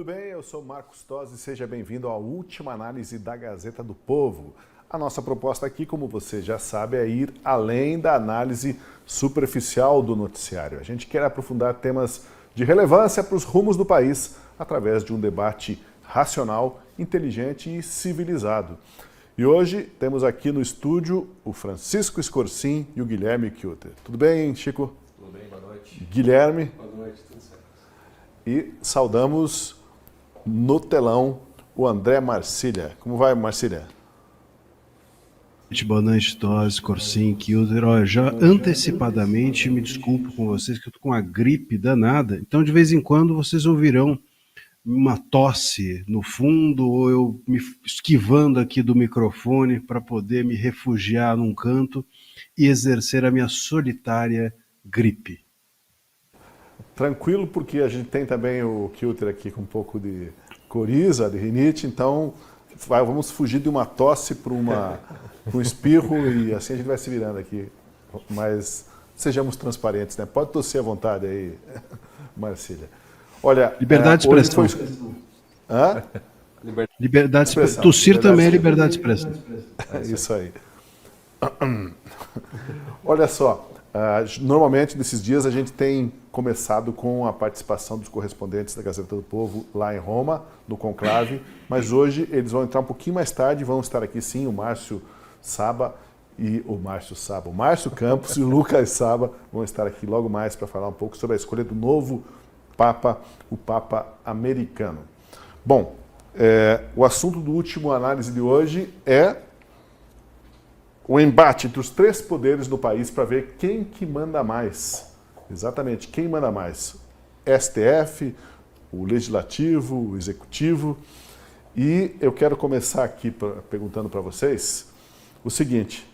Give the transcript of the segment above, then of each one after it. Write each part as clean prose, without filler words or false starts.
Tudo bem? Eu sou Marcos Tosi e seja bem-vindo à última análise da Gazeta do Povo. A nossa proposta aqui, como você já sabe, é ir além da análise superficial do noticiário. A gente quer aprofundar temas de relevância para os rumos do país através de um debate racional, inteligente e civilizado. E hoje temos aqui no estúdio o Francisco Escorcim e o Guilherme Kilter. Tudo bem, Chico? Tudo bem, boa noite. Guilherme? Boa noite, tudo certo. E saudamos no telão o André Marcília. Como vai, Marcília? Boa noite, Tosi, Escorcim, Kilter. Olha, já antecipadamente me desculpo com vocês que eu tô com uma gripe danada, então de vez em quando vocês ouvirão uma tosse no fundo ou eu me esquivando aqui do microfone para poder me refugiar num canto e exercer a minha solitária gripe. Tranquilo, porque a gente tem também o Kilter aqui com um pouco de coriza, de rinite, então vamos fugir de uma tosse para um espirro e assim a gente vai se virando aqui. Mas sejamos transparentes, né? Pode tosser à vontade aí, Marcília. Olha, liberdade de expressão. Hã? Liberdade de expressão. Tossir também é liberdade de expressão. É isso aí. Olha só, normalmente nesses dias a gente tem começado com a participação dos correspondentes da Gazeta do Povo lá em Roma, no Conclave, mas hoje eles vão entrar um pouquinho mais tarde, vão estar aqui sim, o Márcio Campos e o Lucas Saba vão estar aqui logo mais para falar um pouco sobre a escolha do novo Papa, o Papa americano. Bom, o assunto do último análise de hoje é o embate entre os três poderes do país para ver quem que manda mais. Exatamente, quem manda mais? STF, o Legislativo, o Executivo. E eu quero começar aqui perguntando para vocês o seguinte: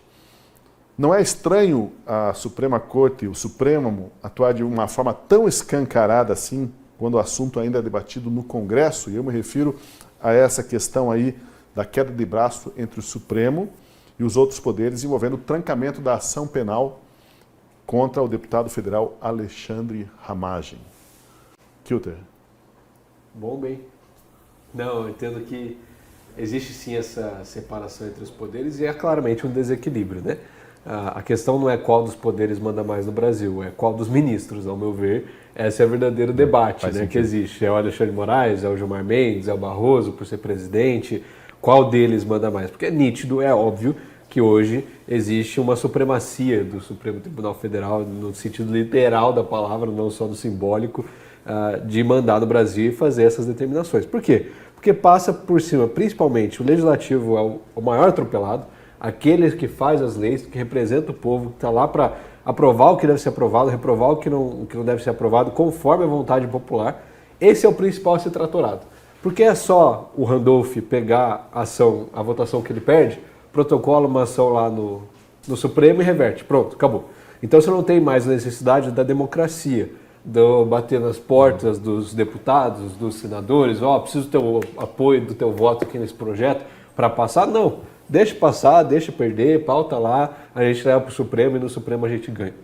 não é estranho a Suprema Corte, o Supremo, atuar de uma forma tão escancarada assim, quando o assunto ainda é debatido no Congresso? E eu me refiro a essa questão aí da queda de braço entre o Supremo e os outros poderes, envolvendo o trancamento da ação penal contra o deputado federal Alexandre Ramagem. Kilter. Bom, bem. Não, eu entendo que existe sim essa separação entre os poderes e é claramente um desequilíbrio, né? A questão não é qual dos poderes manda mais no Brasil, é qual dos ministros, ao meu ver. Esse é o verdadeiro debate, né, que existe. É o Alexandre de Moraes, é o Gilmar Mendes, é o Barroso, por ser presidente. Qual deles manda mais? Porque é nítido, é óbvio, que hoje existe uma supremacia do Supremo Tribunal Federal, no sentido literal da palavra, não só do simbólico, de mandar no Brasil e fazer essas determinações. Por quê? Porque passa por cima, principalmente, o Legislativo é o maior atropelado, aquele que faz as leis, que representa o povo, que está lá para aprovar o que deve ser aprovado, reprovar o que não deve ser aprovado, conforme a vontade popular. Esse é o principal a ser tratorado. Porque é só o Randolph pegar a votação que ele perde, protocola uma ação lá no Supremo e reverte. Pronto, acabou. Então você não tem mais a necessidade da democracia, do bater nas portas dos deputados, dos senadores, preciso do teu apoio, do teu voto aqui nesse projeto para passar. Não, deixa passar, deixa perder, pauta lá, a gente leva para o Supremo e no Supremo a gente ganha.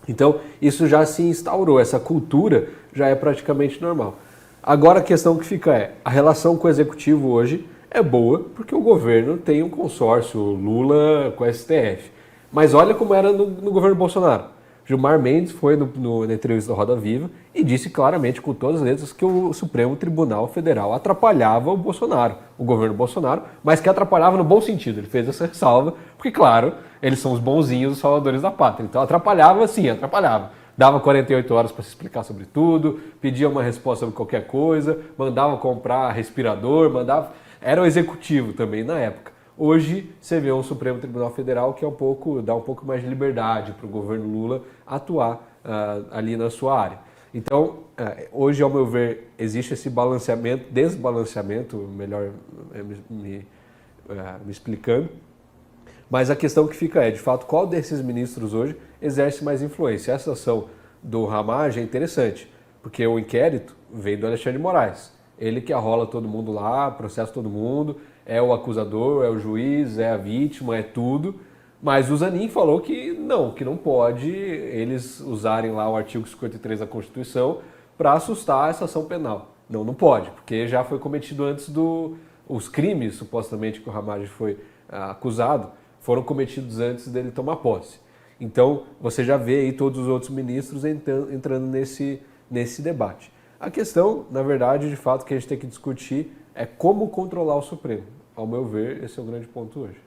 Então isso já se instaurou, essa cultura já é praticamente normal. Agora a questão que fica é, a relação com o Executivo hoje é boa porque o governo tem um consórcio Lula com o STF. Mas olha como era no governo Bolsonaro. Gilmar Mendes foi na entrevista da Roda Viva e disse claramente, com todas as letras, que o Supremo Tribunal Federal atrapalhava o Bolsonaro, o governo Bolsonaro, mas que atrapalhava no bom sentido. Ele fez essa ressalva, porque, claro, eles são os bonzinhos, os salvadores da pátria. Então atrapalhava, sim, atrapalhava. Dava 48 horas para se explicar sobre tudo, pedia uma resposta sobre qualquer coisa, mandava comprar respirador, Era o executivo também na época. Hoje você vê um Supremo Tribunal Federal que dá um pouco mais de liberdade para o governo Lula atuar ali na sua área. Então, hoje, ao meu ver, existe esse desbalanceamento, melhor me explicando, mas a questão que fica é, de fato, qual desses ministros hoje exerce mais influência? Essa ação do Ramagem é interessante, porque o inquérito veio do Alexandre de Moraes. Ele que arrola todo mundo lá, processa todo mundo, é o acusador, é o juiz, é a vítima, é tudo. Mas o Zanin falou que não pode eles usarem lá o artigo 53 da Constituição para assustar essa ação penal. Não, não pode, porque já foi cometido antes os crimes, supostamente, que o Ramagem foi acusado, foram cometidos antes dele tomar posse. Então, você já vê aí todos os outros ministros entrando nesse debate. A questão, na verdade, de fato, que a gente tem que discutir é como controlar o Supremo. Ao meu ver, esse é o grande ponto hoje.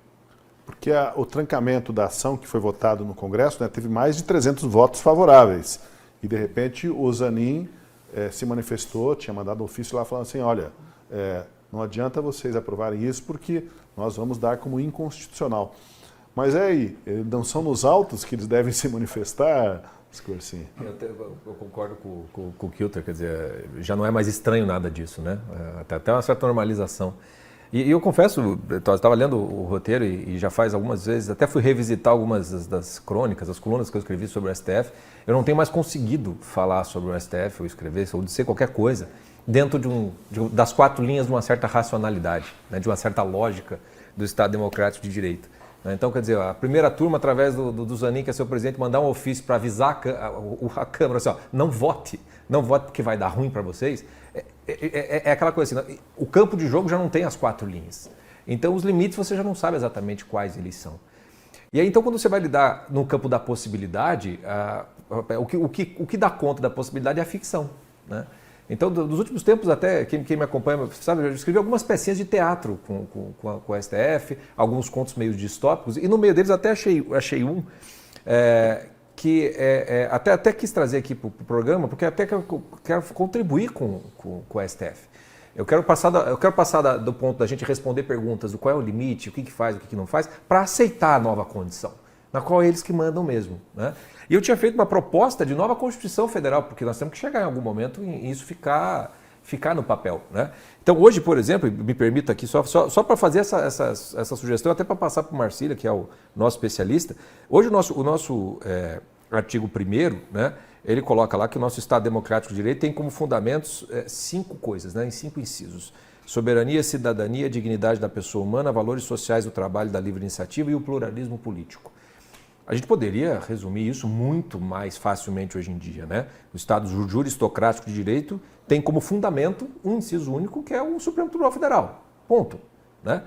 Porque o trancamento da ação que foi votado no Congresso, né, teve mais de 300 votos favoráveis. E, de repente, o Zanin se manifestou, tinha mandado um ofício lá falando assim, olha, não adianta vocês aprovarem isso porque nós vamos dar como inconstitucional. Mas aí, não são nos autos que eles devem se manifestar, Scorsin? Eu concordo com o Kilter, quer dizer, já não é mais estranho nada disso, né? Até uma certa normalização. E eu confesso, eu estava lendo o roteiro e já faz algumas vezes, até fui revisitar algumas das crônicas, as colunas que eu escrevi sobre o STF. Eu não tenho mais conseguido falar sobre o STF, ou escrever, ou dizer qualquer coisa, dentro das 4 linhas de uma certa racionalidade, né, de uma certa lógica do Estado Democrático de Direito. Então, quer dizer, a primeira turma, através do Zanin, que é seu presidente, mandar um ofício para avisar a Câmara, assim, ó, não vote porque vai dar ruim para vocês, é aquela coisa assim, o campo de jogo já não tem as 4 linhas. Então, os limites você já não sabe exatamente quais eles são. E aí, então, quando você vai lidar no campo da possibilidade, o que dá conta da possibilidade é a ficção, né? Então, dos últimos tempos, até quem me acompanha, sabe, eu escrevi algumas pecinhas de teatro com o STF, alguns contos meio distópicos, e no meio deles até achei um que até quis trazer aqui para o programa, porque até que eu quero contribuir com o STF. Eu quero passar do ponto da gente responder perguntas do qual é o limite, o que faz, o que não faz, para aceitar a nova condição, na qual é eles que mandam mesmo, né? E eu tinha feito uma proposta de nova Constituição Federal, porque nós temos que chegar em algum momento em isso ficar no papel, né? Então hoje, por exemplo, me permita aqui só para fazer essa sugestão, até para passar para o Marcília, que é o nosso especialista, hoje o nosso artigo 1º, né, ele coloca lá que o nosso Estado Democrático de Direito tem como fundamentos 5 coisas, né, em 5 incisos. Soberania, cidadania, dignidade da pessoa humana, valores sociais do trabalho, da livre iniciativa e o pluralismo político. A gente poderia resumir isso muito mais facilmente hoje em dia, né? O Estado juristocrático de direito tem como fundamento um inciso único, que é o Supremo Tribunal Federal. Ponto, né?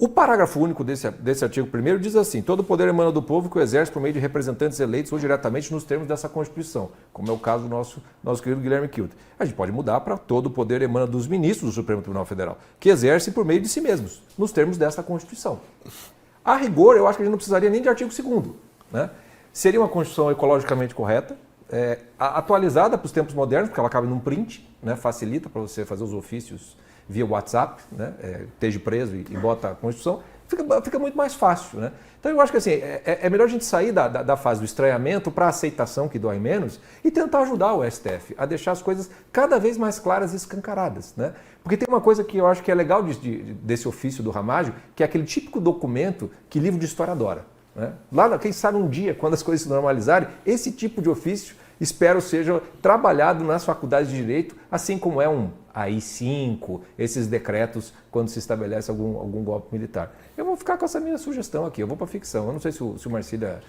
O parágrafo único desse artigo 1º diz assim: todo poder emana do povo que o exerce por meio de representantes eleitos ou diretamente nos termos dessa Constituição, como é o caso do nosso querido Guilherme Kilter. A gente pode mudar para todo poder emana dos ministros do Supremo Tribunal Federal, que exercem por meio de si mesmos, nos termos dessa Constituição. A rigor, eu acho que a gente não precisaria nem de artigo 2º. Né? Seria uma Constituição ecologicamente correta, atualizada para os tempos modernos, porque ela cabe num print, né? Facilita para você fazer os ofícios via WhatsApp, né? Esteja preso e bota a Constituição, fica muito mais fácil. Né? Então eu acho que assim, é melhor a gente sair da fase do estranhamento para a aceitação, que dói menos, e tentar ajudar o STF a deixar as coisas cada vez mais claras e escancaradas. Né? Porque tem uma coisa que eu acho que é legal desse ofício do Ramagem, que é aquele típico documento que livro de história adora. Né? Lá, quem sabe um dia, quando as coisas se normalizarem, esse tipo de ofício, espero, seja trabalhado nas faculdades de Direito, assim como é um AI-5, esses decretos quando se estabelece algum golpe militar. Eu vou ficar com essa minha sugestão aqui, eu vou para a ficção. Eu não sei se o Marcília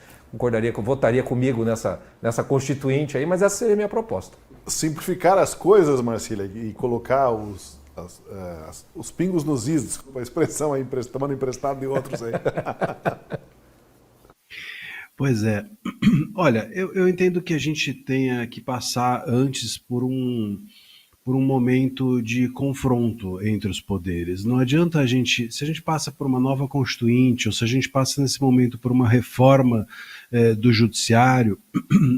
votaria comigo nessa constituinte aí, mas essa seria a minha proposta. Simplificar as coisas, Marcília, e colocar os pingos nos is, desculpa a expressão aí, tomando emprestado de outros aí. Pois é. Olha, eu entendo que a gente tenha que passar antes por um momento de confronto entre os poderes. Não adianta se a gente passa por uma nova constituinte, ou se a gente passa nesse momento por uma reforma do judiciário,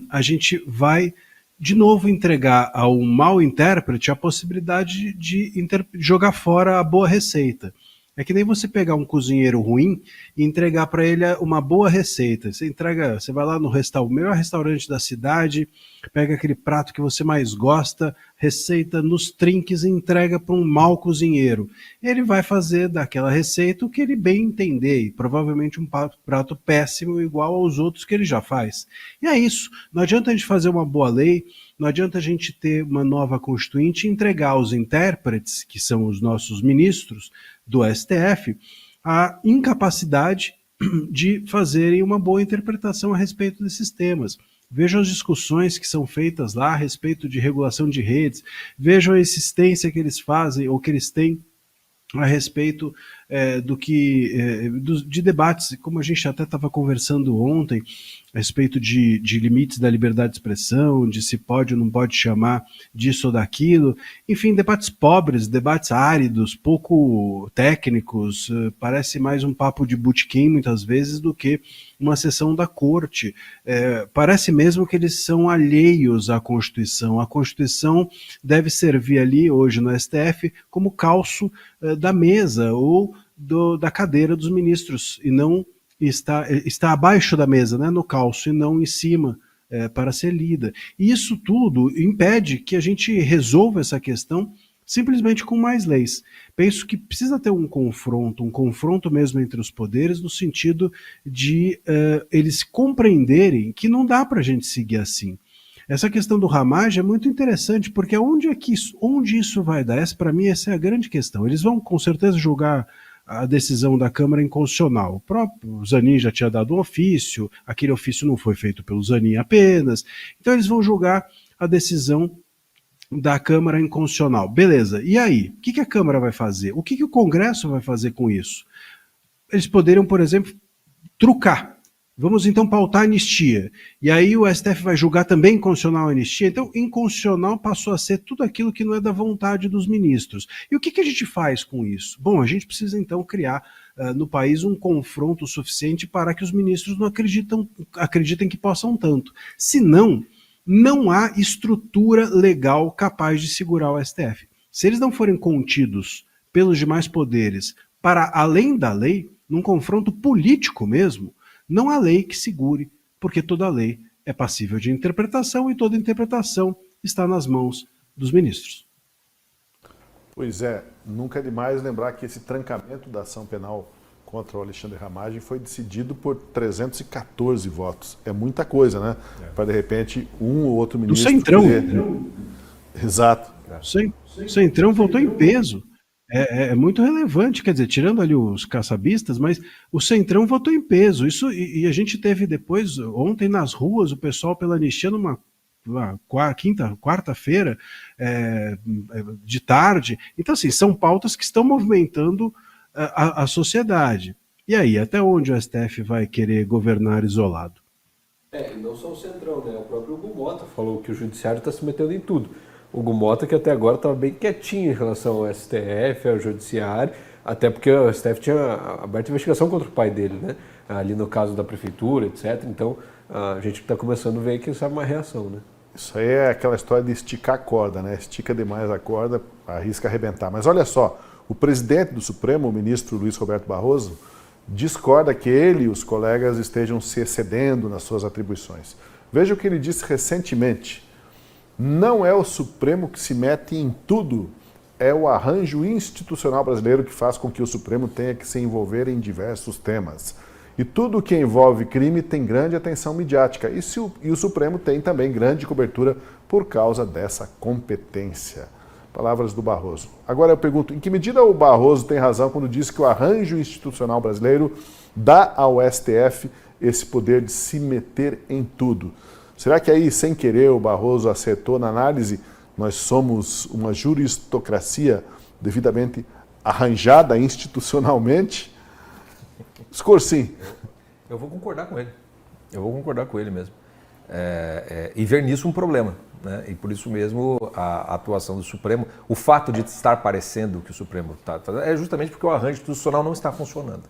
a gente vai de novo entregar ao mau intérprete a possibilidade de jogar fora a boa receita. É que nem você pegar um cozinheiro ruim e entregar para ele uma boa receita. Você vai lá no melhor restaurante da cidade, pega aquele prato que você mais gosta, receita nos trinques e entrega para um mau cozinheiro. Ele vai fazer daquela receita o que ele bem entender, e provavelmente um prato péssimo igual aos outros que ele já faz. E é isso. Não adianta a gente fazer uma boa lei, não adianta a gente ter uma nova constituinte e entregar aos intérpretes, que são os nossos ministros do STF, a incapacidade de fazerem uma boa interpretação a respeito desses temas. Vejam as discussões que são feitas lá a respeito de regulação de redes, vejam a insistência que eles fazem ou que eles têm a respeito de debates, como a gente até estava conversando ontem, a respeito de limites da liberdade de expressão, de se pode ou não pode chamar disso ou daquilo, enfim, debates pobres, debates áridos, pouco técnicos, parece mais um papo de botequim muitas vezes do que uma sessão da corte. Parece mesmo que eles são alheios à Constituição. A Constituição deve servir ali, hoje no STF, como calço da mesa ou da cadeira dos ministros, e não está abaixo da mesa, né, no calço, e não em cima para ser lida. E isso tudo impede que a gente resolva essa questão simplesmente com mais leis. Penso que precisa ter um confronto mesmo entre os poderes, no sentido de eles compreenderem que não dá para a gente seguir assim. Essa questão do ramagem é muito interessante, porque onde isso vai dar? Para mim, essa é a grande questão. Eles vão, com certeza, julgar a decisão da Câmara inconstitucional. O próprio Zanin já tinha dado um ofício, aquele ofício não foi feito pelo Zanin apenas, então eles vão julgar a decisão da Câmara inconstitucional. Beleza, e aí? O que a Câmara vai fazer? O que o Congresso vai fazer com isso? Eles poderiam, por exemplo, trucar. Vamos então pautar a anistia. E aí o STF vai julgar também inconstitucional a anistia. Então, inconstitucional passou a ser tudo aquilo que não é da vontade dos ministros. E o que a gente faz com isso? Bom, a gente precisa então criar no país um confronto suficiente para que os ministros não acreditem que possam tanto. Senão, não há estrutura legal capaz de segurar o STF. Se eles não forem contidos pelos demais poderes para além da lei, num confronto político mesmo, não há lei que segure, porque toda lei é passível de interpretação e toda interpretação está nas mãos dos ministros. Pois é, nunca é demais lembrar que esse trancamento da ação penal contra o Alexandre Ramagem foi decidido por 314 votos. É muita coisa, né? Para, de repente, um ou outro ministro... Do Centrão. Exato. O Centrão votou em peso. É muito relevante, quer dizer, tirando ali os caçabistas, mas o Centrão votou em peso. Isso, e a gente teve depois, ontem nas ruas, o pessoal pela anistia numa quarta-feira de tarde. Então, assim, são pautas que estão movimentando a sociedade. E aí, até onde o STF vai querer governar isolado? E não só o Centrão, né? O próprio Hugo Mota falou que o judiciário está se metendo em tudo. O Hugo Mota, que até agora estava bem quietinho em relação ao STF, ao judiciário, até porque o STF tinha aberto investigação contra o pai dele, né? Ali no caso da prefeitura, etc. Então, a gente está começando a ver que sabe uma reação, né? Isso aí é aquela história de esticar a corda, né? Estica demais a corda, arrisca arrebentar. Mas olha só, o presidente do Supremo, o ministro Luiz Roberto Barroso, discorda que ele e os colegas estejam se excedendo nas suas atribuições. Veja o que ele disse recentemente. Não é o Supremo que se mete em tudo, é o arranjo institucional brasileiro que faz com que o Supremo tenha que se envolver em diversos temas. E tudo que envolve crime tem grande atenção midiática, e o Supremo tem também grande cobertura por causa dessa competência. Palavras do Barroso. Agora eu pergunto, em que medida o Barroso tem razão quando diz que o arranjo institucional brasileiro dá ao STF esse poder de se meter em tudo? Será que aí, sem querer, o Barroso acertou na análise? Nós somos uma juristocracia devidamente arranjada institucionalmente? Scorsin. Eu vou concordar com ele. Eu vou concordar com ele mesmo. E ver nisso um problema, né? E por isso mesmo a atuação do Supremo, o fato de estar parecendo que o Supremo está fazendo, é justamente porque o arranjo institucional não está funcionando.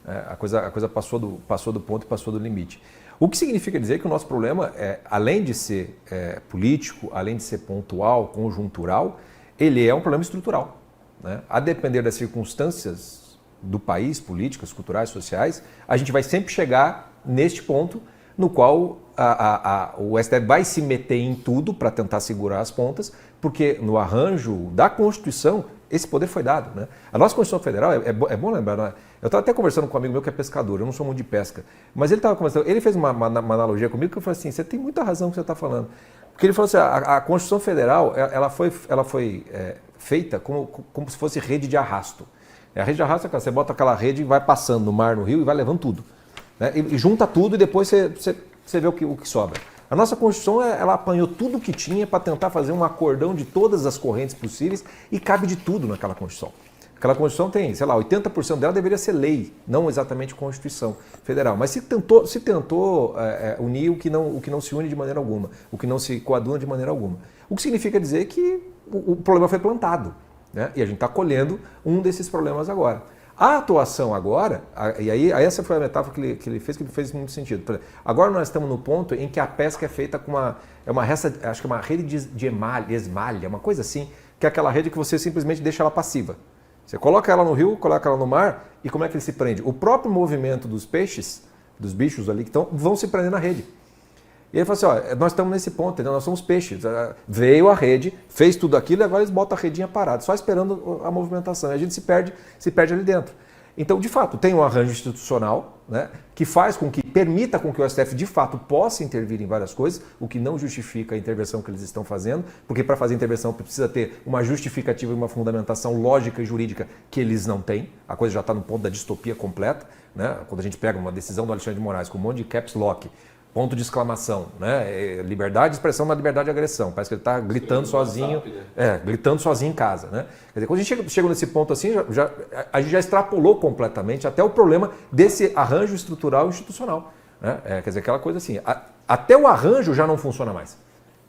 A coisa passou do ponto e passou do limite. O que significa dizer que o nosso problema, além de ser político, além de ser pontual, conjuntural, ele é um problema estrutural, né? A depender das circunstâncias do país, políticas, culturais, sociais, a gente vai sempre chegar neste ponto no qual o STF vai se meter em tudo para tentar segurar as pontas, porque no arranjo da Constituição esse poder foi dado, né? A nossa Constituição Federal, é bom lembrar, né? Eu estava até conversando com um amigo meu que é pescador, eu não sou muito de pesca, mas ele fez uma analogia comigo que eu falei assim, você tem muita razão no que você está falando. Porque ele falou assim, a Constituição Federal ela foi feita como se fosse rede de arrasto. A rede de arrasto é aquela, você bota aquela rede e vai passando no mar, no rio e vai levando tudo, né? E junta tudo e depois você vê o que sobra. A nossa Constituição, ela apanhou tudo que tinha para tentar fazer um acordão de todas as correntes possíveis e cabe de tudo naquela Constituição. Aquela Constituição tem, sei lá, 80% dela deveria ser lei, não exatamente Constituição Federal. Mas se tentou unir o que não se une de maneira alguma, o que não se coaduna de maneira alguma. O que significa dizer que o problema foi plantado, né? E a gente está colhendo um desses problemas agora. A atuação agora, e aí essa foi a metáfora que ele fez muito sentido. Por exemplo, agora nós estamos no ponto em que a pesca é feita com acho que é uma rede de esmalha, uma coisa assim, que é aquela rede que você simplesmente deixa ela passiva. Você coloca ela no rio, coloca ela no mar, e como é que ele se prende? O próprio movimento dos peixes, dos bichos ali que estão, vão se prender na rede. E ele falou assim, nós estamos nesse ponto, entendeu? Nós somos peixes. Veio a rede, fez tudo aquilo e agora eles botam a redinha parada, só esperando a movimentação. E a gente se perde ali dentro. Então, de fato, tem um arranjo institucional, né, que faz com que, permita com que o STF de fato possa intervir em várias coisas, o que não justifica a intervenção que eles estão fazendo, porque para fazer intervenção precisa ter uma justificativa e uma fundamentação lógica e jurídica que eles não têm. A coisa já está no ponto da distopia completa, né? Quando a gente pega uma decisão do Alexandre de Moraes com um monte de caps lock, ponto de exclamação, né? Liberdade de expressão, mas liberdade de agressão. Parece que ele está gritando sozinho, gritando sozinho em casa, né? Quer dizer, quando a gente chegou nesse ponto assim, a gente já extrapolou completamente até o problema desse arranjo estrutural e institucional, né? Quer dizer, aquela coisa assim, até o arranjo já não funciona mais.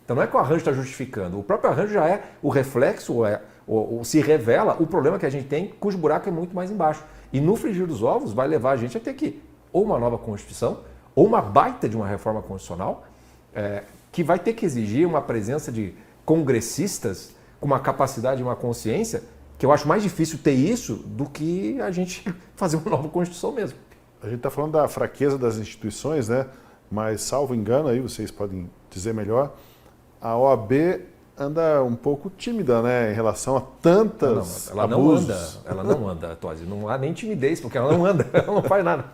Então não é que o arranjo está justificando, o próprio arranjo já é o reflexo, ou se revela o problema que a gente tem, cujo buraco é muito mais embaixo. E no frigir dos ovos vai levar a gente a ter que ou uma nova Constituição, ou uma baita de uma reforma constitucional, que vai ter que exigir uma presença de congressistas com uma capacidade e uma consciência, que eu acho mais difícil ter isso do que a gente fazer uma nova Constituição mesmo. A gente está falando da fraqueza das instituições, né? Mas, salvo engano, aí vocês podem dizer melhor, a OAB anda um pouco tímida, né, em relação a tantas abusos. Ela não anda, Tosi. Não há nem timidez, porque ela não anda, ela não faz nada.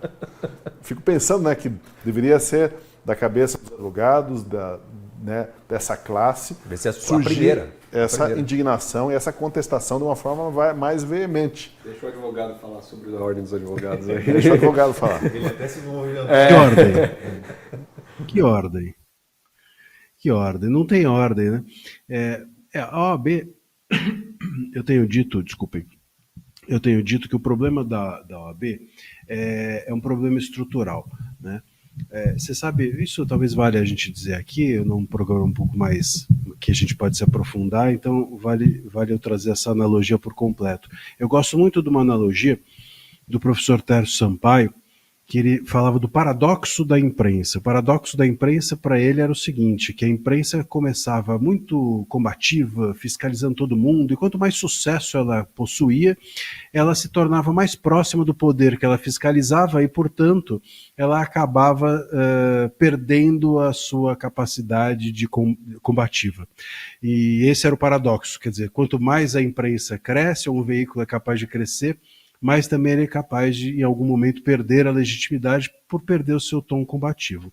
Fico pensando, né, que deveria ser da cabeça dos advogados, dessa classe, surgir essa indignação e essa contestação de uma forma mais veemente. Deixa o advogado falar sobre a ordem dos advogados aí. Deixa o advogado falar. Ele até se movimentou. Que ordem? Que ordem? Não tem ordem, né? A OAB, eu tenho dito que o problema da OAB é um problema estrutural, né? Você sabe, isso talvez valha a gente dizer aqui, num programa um pouco mais que a gente pode se aprofundar, então vale eu trazer essa analogia por completo. Eu gosto muito de uma analogia do professor Tércio Sampaio, que ele falava do paradoxo da imprensa. O paradoxo da imprensa para ele era o seguinte, que a imprensa começava muito combativa, fiscalizando todo mundo, e quanto mais sucesso ela possuía, ela se tornava mais próxima do poder que ela fiscalizava e, portanto, ela acabava perdendo a sua capacidade de combativa. E esse era o paradoxo, quer dizer, quanto mais a imprensa cresce, ou um veículo é capaz de crescer, mas também ele é capaz de, em algum momento, perder a legitimidade por perder o seu tom combativo.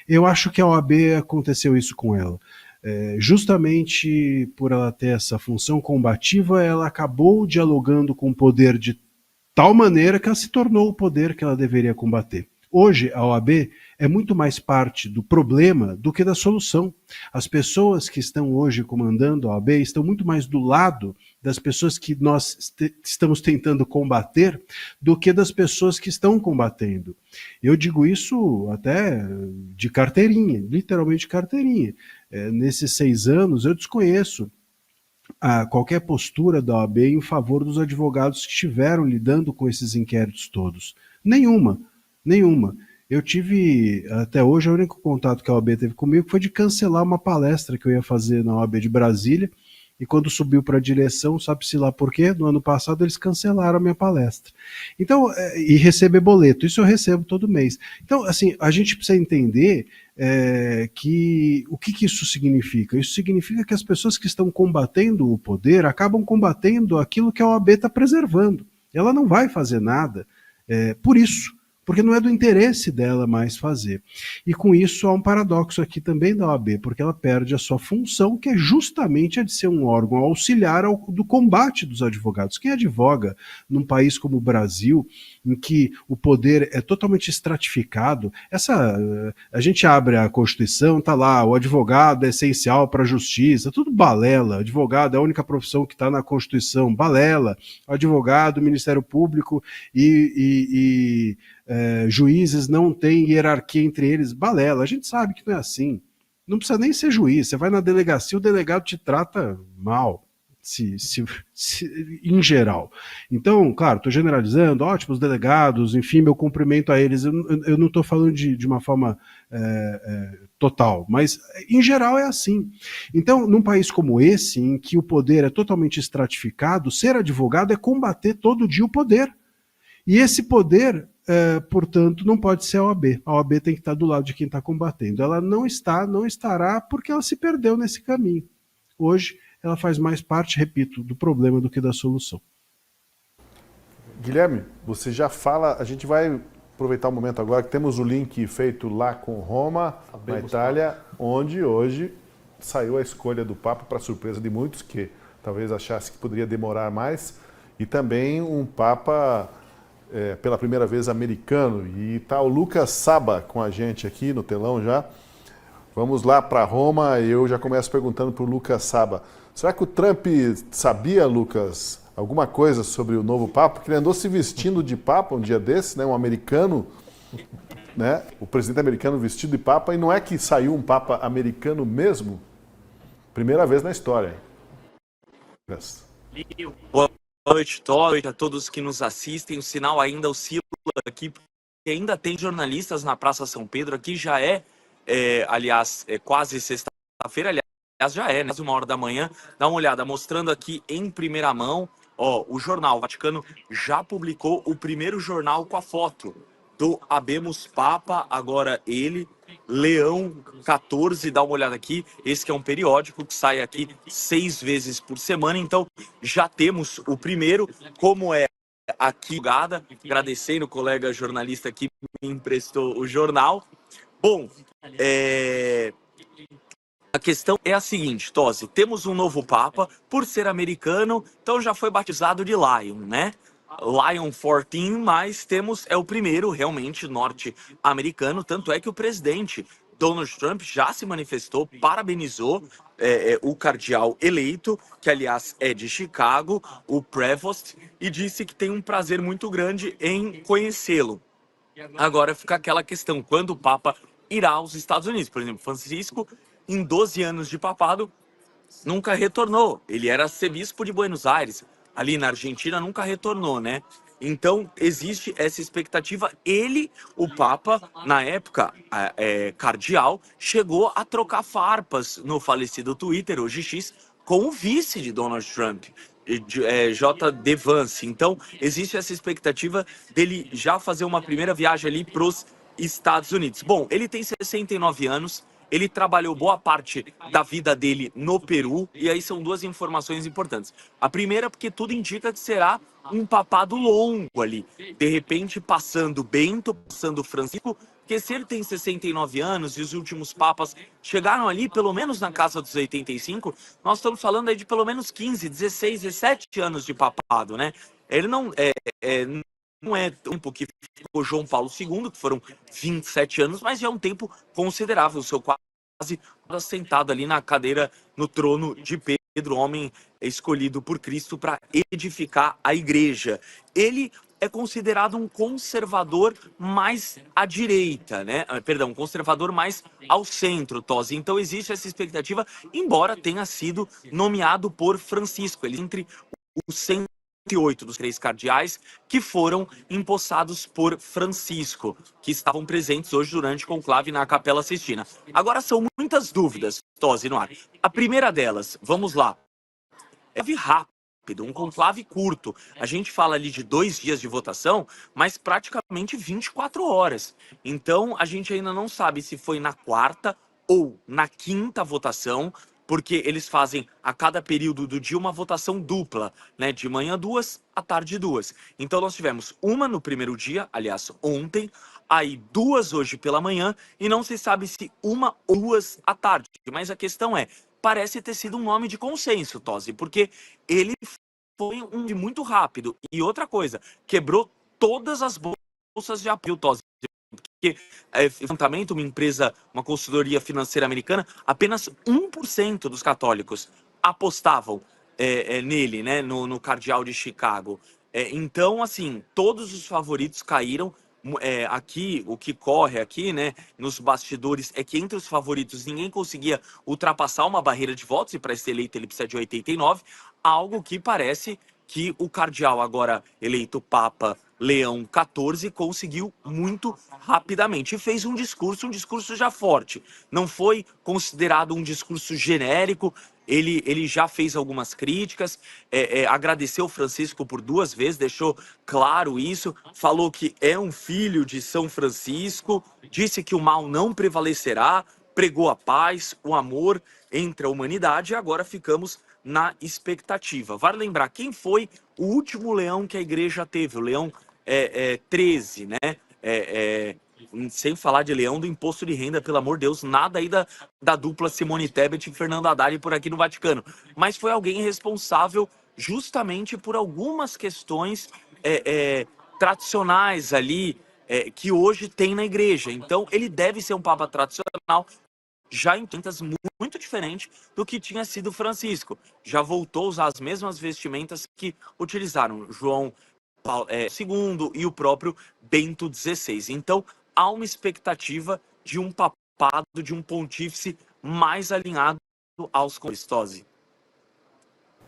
Eu acho que a OAB aconteceu isso com ela. Justamente por ela ter essa função combativa, ela acabou dialogando com o poder de tal maneira que ela se tornou o poder que ela deveria combater. Hoje, a OAB é muito mais parte do problema do que da solução. As pessoas que estão hoje comandando a OAB estão muito mais do lado das pessoas que nós estamos tentando combater do que das pessoas que estão combatendo. Eu digo isso até de carteirinha, literalmente carteirinha. Nesses 6 anos, eu desconheço qualquer postura da OAB em favor dos advogados que estiveram lidando com esses inquéritos todos. Nenhuma. Eu tive, até hoje, o único contato que a OAB teve comigo foi de cancelar uma palestra que eu ia fazer na OAB de Brasília, e quando subiu para a direção, sabe-se lá por quê, no ano passado eles cancelaram a minha palestra. Então, e receber boleto, isso eu recebo todo mês. Então, assim, a gente precisa entender que o que isso significa? Isso significa que as pessoas que estão combatendo o poder acabam combatendo aquilo que a OAB está preservando. Ela não vai fazer nada por isso. porque não é do interesse dela mais fazer. E com isso há um paradoxo aqui também da OAB, porque ela perde a sua função, que é justamente a de ser um órgão auxiliar do combate dos advogados. Quem advoga num país como o Brasil, em que o poder é totalmente estratificado, a gente abre a Constituição, tá lá, o advogado é essencial para a justiça, tudo balela, advogado é a única profissão que está na Constituição, balela, advogado, Ministério Público e juízes não têm hierarquia entre eles, balela, a gente sabe que não é assim, não precisa nem ser juiz, você vai na delegacia, o delegado te trata mal, em geral. Então, claro, estou generalizando, ótimos delegados, enfim, meu cumprimento a eles, eu não estou falando de uma forma total, mas em geral é assim. Então, num país como esse, em que o poder é totalmente estratificado, ser advogado é combater todo dia o poder. E esse poder, portanto, não pode ser a OAB. A OAB tem que estar do lado de quem está combatendo. Ela não estará, porque ela se perdeu nesse caminho. Hoje, ela faz mais parte, repito, do problema do que da solução. Guilherme, você já fala, a gente vai aproveitar o momento agora que temos o link feito lá com Roma, na Itália, onde hoje saiu a escolha do Papa, para surpresa de muitos que talvez achassem que poderia demorar mais, e também um Papa pela primeira vez americano, e está o Lucas Saba com a gente aqui no telão já. Vamos lá para Roma, e eu já começo perguntando para o Lucas Saba. Será que o Trump sabia, Lucas, alguma coisa sobre o novo Papa? Porque ele andou se vestindo de Papa um dia desse, né? Um americano, né? O presidente americano vestido de Papa, e não é que saiu um Papa americano mesmo? Primeira vez na história. Boa noite, boa noite a todos que nos assistem. O sinal ainda oscila aqui, porque ainda tem jornalistas na Praça São Pedro. Aqui já aliás, quase sexta-feira, aliás, já né? Quase 1h da manhã. Dá uma olhada, mostrando aqui em primeira mão, o jornal. O Vaticano já publicou o primeiro jornal com a foto do Habemus Papa, agora ele, Leão XIV, dá uma olhada aqui, esse que é um periódico que sai aqui 6 vezes por semana, então já temos o primeiro, como é aqui, agradecendo o colega jornalista que me emprestou o jornal. Bom, a questão é a seguinte, Tosi, temos um novo Papa, por ser americano, então já foi batizado de Lion, né? Lion 14, mas é o primeiro realmente norte-americano, tanto é que o presidente Donald Trump já se manifestou, parabenizou o cardeal eleito, que aliás é de Chicago, o Prevost, e disse que tem um prazer muito grande em conhecê-lo. Agora fica aquela questão, quando o Papa irá aos Estados Unidos? Por exemplo, Francisco, em 12 anos de papado, nunca retornou. Ele era arcebispo de Buenos Aires, ali na Argentina, nunca retornou, né? Então, existe essa expectativa. Ele, o Papa, na época, cardeal, chegou a trocar farpas no falecido Twitter, hoje X, com o vice de Donald Trump, J.D. Vance. Então, existe essa expectativa dele já fazer uma primeira viagem ali para os Estados Unidos. Bom, ele tem 69 anos, ele trabalhou boa parte da vida dele no Peru, e aí são duas informações importantes. A primeira, porque tudo indica que será um papado longo ali. De repente, passando Bento, passando Francisco, porque se ele tem 69 anos e os últimos papas chegaram ali pelo menos na casa dos 85, nós estamos falando aí de pelo menos 15, 16, 17 anos de papado, né? Ele não é tempo que ficou João Paulo II, que foram 27 anos, mas já é um tempo considerável, o seu quase sentado ali na cadeira, no trono de Pedro, homem escolhido por Cristo para edificar a igreja. Ele é considerado um conservador mais à direita, né? Perdão, um conservador mais ao centro, Tosi. Então existe essa expectativa, embora tenha sido nomeado por Francisco. Ele entre os 108 dos 3 cardeais que foram empossados por Francisco, que estavam presentes hoje durante o conclave na Capela Sistina. Agora são muitas dúvidas, Tosi, no ar. A primeira delas, vamos lá, rápido, um conclave curto. A gente fala ali de 2 dias de votação, mas praticamente 24 horas. Então a gente ainda não sabe se foi na quarta ou na quinta votação. porque eles fazem a cada período do dia uma votação dupla, né? De manhã 2, à tarde 2. Então nós tivemos uma no primeiro dia, aliás, ontem, aí 2 hoje pela manhã, e não se sabe se uma ou 2 à tarde. Mas a questão é, parece ter sido um nome de consenso, Tosi, porque ele foi um de muito rápido. E outra coisa, quebrou todas as bolsas de apoio, Tosi. Porque, levantamento, uma empresa, uma consultoria financeira americana, apenas 1% dos católicos apostavam nele, né, no Cardeal de Chicago. Então, assim, todos os favoritos caíram. Aqui, o que corre aqui, né, nos bastidores, é que entre os favoritos ninguém conseguia ultrapassar uma barreira de votos, e para ser eleito ele precisa de 89, algo que parece que o cardeal, agora eleito Papa Leão XIV, conseguiu muito rapidamente e fez um discurso já forte. Não foi considerado um discurso genérico. Ele já fez algumas críticas, agradeceu Francisco por 2 vezes, deixou claro isso, falou que é um filho de São Francisco, disse que o mal não prevalecerá, pregou a paz, o amor entre a humanidade, e agora ficamos na expectativa. Vale lembrar quem foi o último leão que a igreja teve, o Leão 13, né? Sem falar de leão do imposto de renda, pelo amor de Deus, nada aí da dupla Simone Tebet e Fernando Haddad por aqui no Vaticano. Mas foi alguém responsável justamente por algumas questões tradicionais ali, que hoje tem na igreja. Então, ele deve ser um papa tradicional, já em tentas muito diferente do que tinha sido Francisco. Já voltou a usar as mesmas vestimentas que utilizaram João II e o próprio Bento XVI. Então, há uma expectativa de um papado, de um pontífice mais alinhado aos concílios.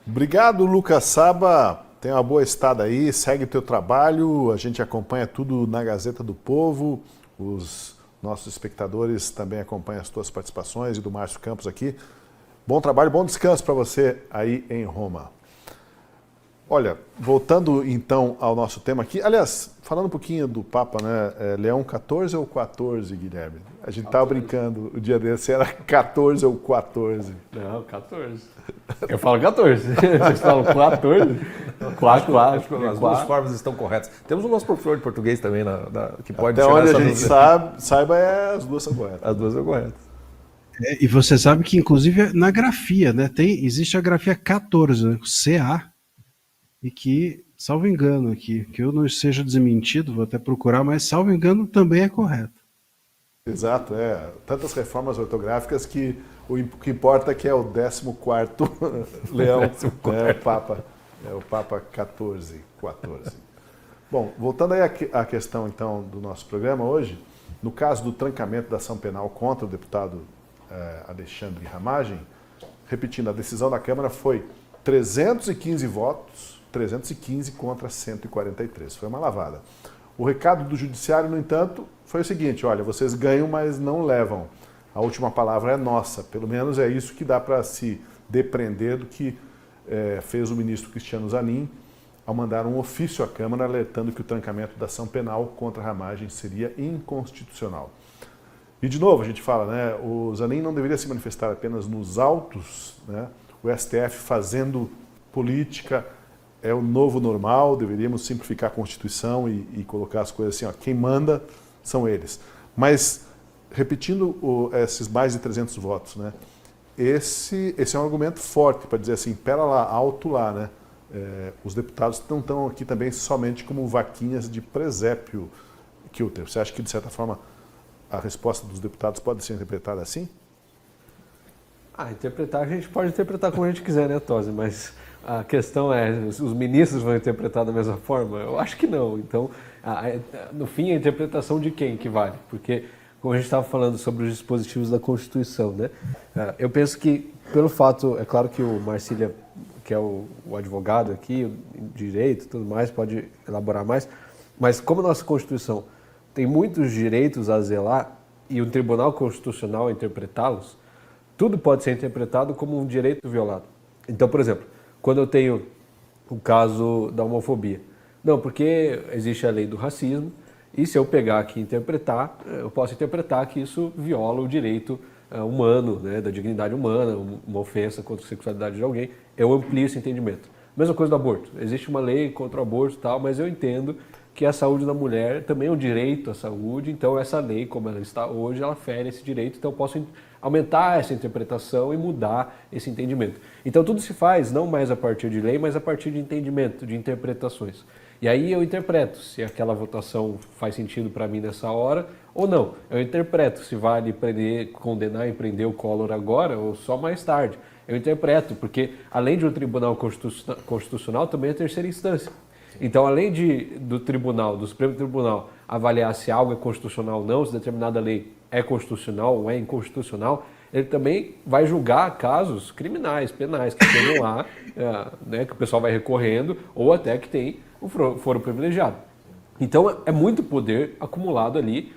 Obrigado, Lucas Saba. Tenha uma boa estada aí, segue o teu trabalho, a gente acompanha tudo na Gazeta do Povo, os nossos espectadores também acompanham as tuas participações e do Márcio Campos aqui. Bom trabalho, bom descanso para você aí em Roma. Olha, voltando então ao nosso tema aqui, aliás, falando um pouquinho do Papa, né, Leão 14 ou 14, Guilherme? A gente estava brincando o dia desse, era 14 ou 14? Não, 14. Eu falo 14. Vocês falam 14? 4. As duas formas estão corretas. Temos o nosso professor de português também, que pode até tirar onde essa a gente dúvida. saiba, as duas são corretas. As duas são corretas. E você sabe que, inclusive, na grafia, né, existe a grafia 14, né, CA, e que, salvo engano aqui, que eu não seja desmentido, vou até procurar, mas salvo engano também é correto. Exato, tantas reformas ortográficas que o que importa é que é o 14º Leão, Papa, o Papa 14. Bom, voltando aí à questão então do nosso programa hoje, no caso do trancamento da ação penal contra o deputado Alexandre Ramagem, repetindo, a decisão da Câmara foi 315 votos, 315 contra 143. Foi uma lavada. O recado do Judiciário, no entanto, foi o seguinte: olha, vocês ganham, mas não levam. A última palavra é nossa. Pelo menos é isso que dá para se depreender do que fez o ministro Cristiano Zanin ao mandar um ofício à Câmara alertando que o trancamento da ação penal contra a Ramagem seria inconstitucional. E, de novo, a gente fala, né, o Zanin não deveria se manifestar apenas nos autos, né, o STF fazendo política é o novo normal, deveríamos simplificar a Constituição e colocar as coisas assim, ó, quem manda são eles. Mas, repetindo esses mais de 300 votos, né, esse é um argumento forte para dizer assim, pera lá, alto lá, né, os deputados não estão aqui também somente como vaquinhas de presépio, Kilter. Você acha que, de certa forma, a resposta dos deputados pode ser interpretada assim? Interpretar, a gente pode interpretar como a gente quiser, né, Tosi? Mas a questão é, os ministros vão interpretar da mesma forma? Eu acho que não. Então, no fim, a interpretação de quem que vale? Porque, como a gente estava falando sobre os dispositivos da Constituição, né? Eu penso que, pelo fato, é claro que o Marcília, que é o advogado aqui, o direito e tudo mais, pode elaborar mais, mas como a nossa Constituição tem muitos direitos a zelar e o Tribunal Constitucional a interpretá-los, tudo pode ser interpretado como um direito violado. Então, por exemplo, quando eu tenho o caso da homofobia, não, porque existe a lei do racismo, e se eu pegar aqui e interpretar, eu posso interpretar que isso viola o direito humano, né, da dignidade humana, uma ofensa contra a sexualidade de alguém, eu amplio esse entendimento. Mesma coisa do aborto. Existe uma lei contra o aborto e tal, mas eu entendo que a saúde da mulher também é um direito à saúde, então essa lei, como ela está hoje, ela fere esse direito, então eu posso aumentar essa interpretação e mudar esse entendimento. Então tudo se faz não mais a partir de lei, mas a partir de entendimento, de interpretações. E aí eu interpreto se aquela votação faz sentido para mim nessa hora ou não. Eu interpreto se vale condenar e prender o Collor agora ou só mais tarde. Eu interpreto, porque além de um tribunal constitucional, também é a terceira instância. Então, além do Supremo Tribunal, avaliar se algo é constitucional ou não, se determinada lei é constitucional ou é inconstitucional, ele também vai julgar casos criminais, penais, que estejam lá, né, que o pessoal vai recorrendo, ou até que tem o foro privilegiado. Então, é muito poder acumulado ali,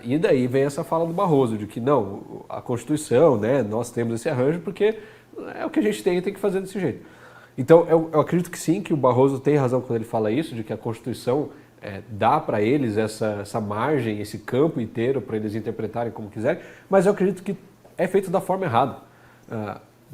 e daí vem essa fala do Barroso, de que não, a Constituição, né, nós temos esse arranjo porque é o que a gente tem que fazer desse jeito. Então, eu acredito que sim, que o Barroso tem razão quando ele fala isso, de que a Constituição dá para eles essa margem, esse campo inteiro para eles interpretarem como quiserem, mas eu acredito que é feito da forma errada.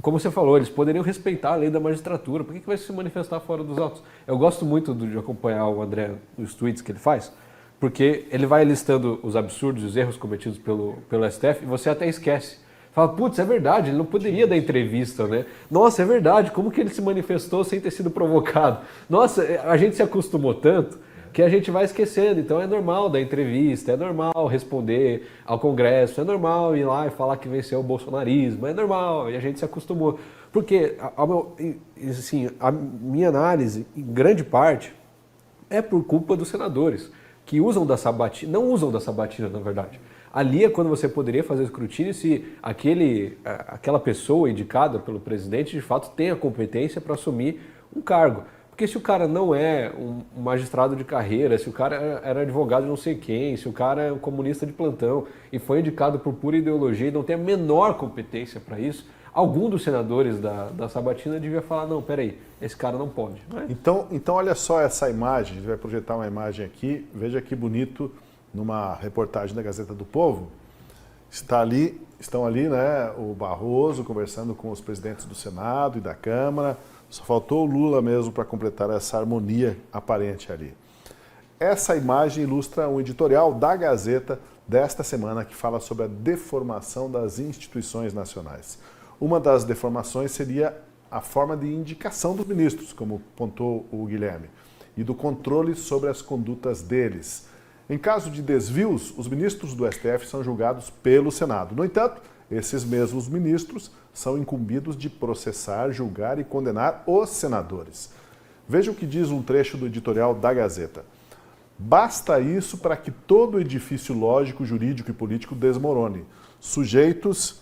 Como você falou, eles poderiam respeitar a lei da magistratura, por que vai se manifestar fora dos autos? Eu gosto muito de acompanhar o André nos tweets que ele faz, porque ele vai listando os absurdos e os erros cometidos pelo STF e você até esquece. Fala, putz, é verdade, ele não poderia dar entrevista, né? Nossa, é verdade, como que ele se manifestou sem ter sido provocado? Nossa, a gente se acostumou tanto que a gente vai esquecendo. Então é normal dar entrevista, é normal responder ao Congresso, é normal ir lá e falar que venceu o bolsonarismo, é normal, e a gente se acostumou. Porque, assim, a minha análise, em grande parte, é por culpa dos senadores, que usam da sabatina, não usam da sabatina, na verdade. Ali é quando você poderia fazer escrutínio se aquela pessoa indicada pelo presidente de fato tem a competência para assumir um cargo. Porque se o cara não é um magistrado de carreira, se o cara era advogado de não sei quem, se o cara é um comunista de plantão e foi indicado por pura ideologia e não tem a menor competência para isso, algum dos senadores da sabatina devia falar, não, peraí, esse cara não pode. Não é? Então olha só essa imagem, a gente vai projetar uma imagem aqui, veja que bonito. Numa reportagem da Gazeta do Povo, estão ali, né, o Barroso conversando com os presidentes do Senado e da Câmara, só faltou o Lula mesmo para completar essa harmonia aparente ali. Essa imagem ilustra um editorial da Gazeta desta semana que fala sobre a deformação das instituições nacionais. Uma das deformações seria a forma de indicação dos ministros, como pontuou o Guilherme, e do controle sobre as condutas deles. Em caso de desvios, os ministros do STF são julgados pelo Senado. No entanto, esses mesmos ministros são incumbidos de processar, julgar e condenar os senadores. Veja o que diz um trecho do editorial da Gazeta. Basta isso para que todo o edifício lógico, jurídico e político desmorone. Sujeitos...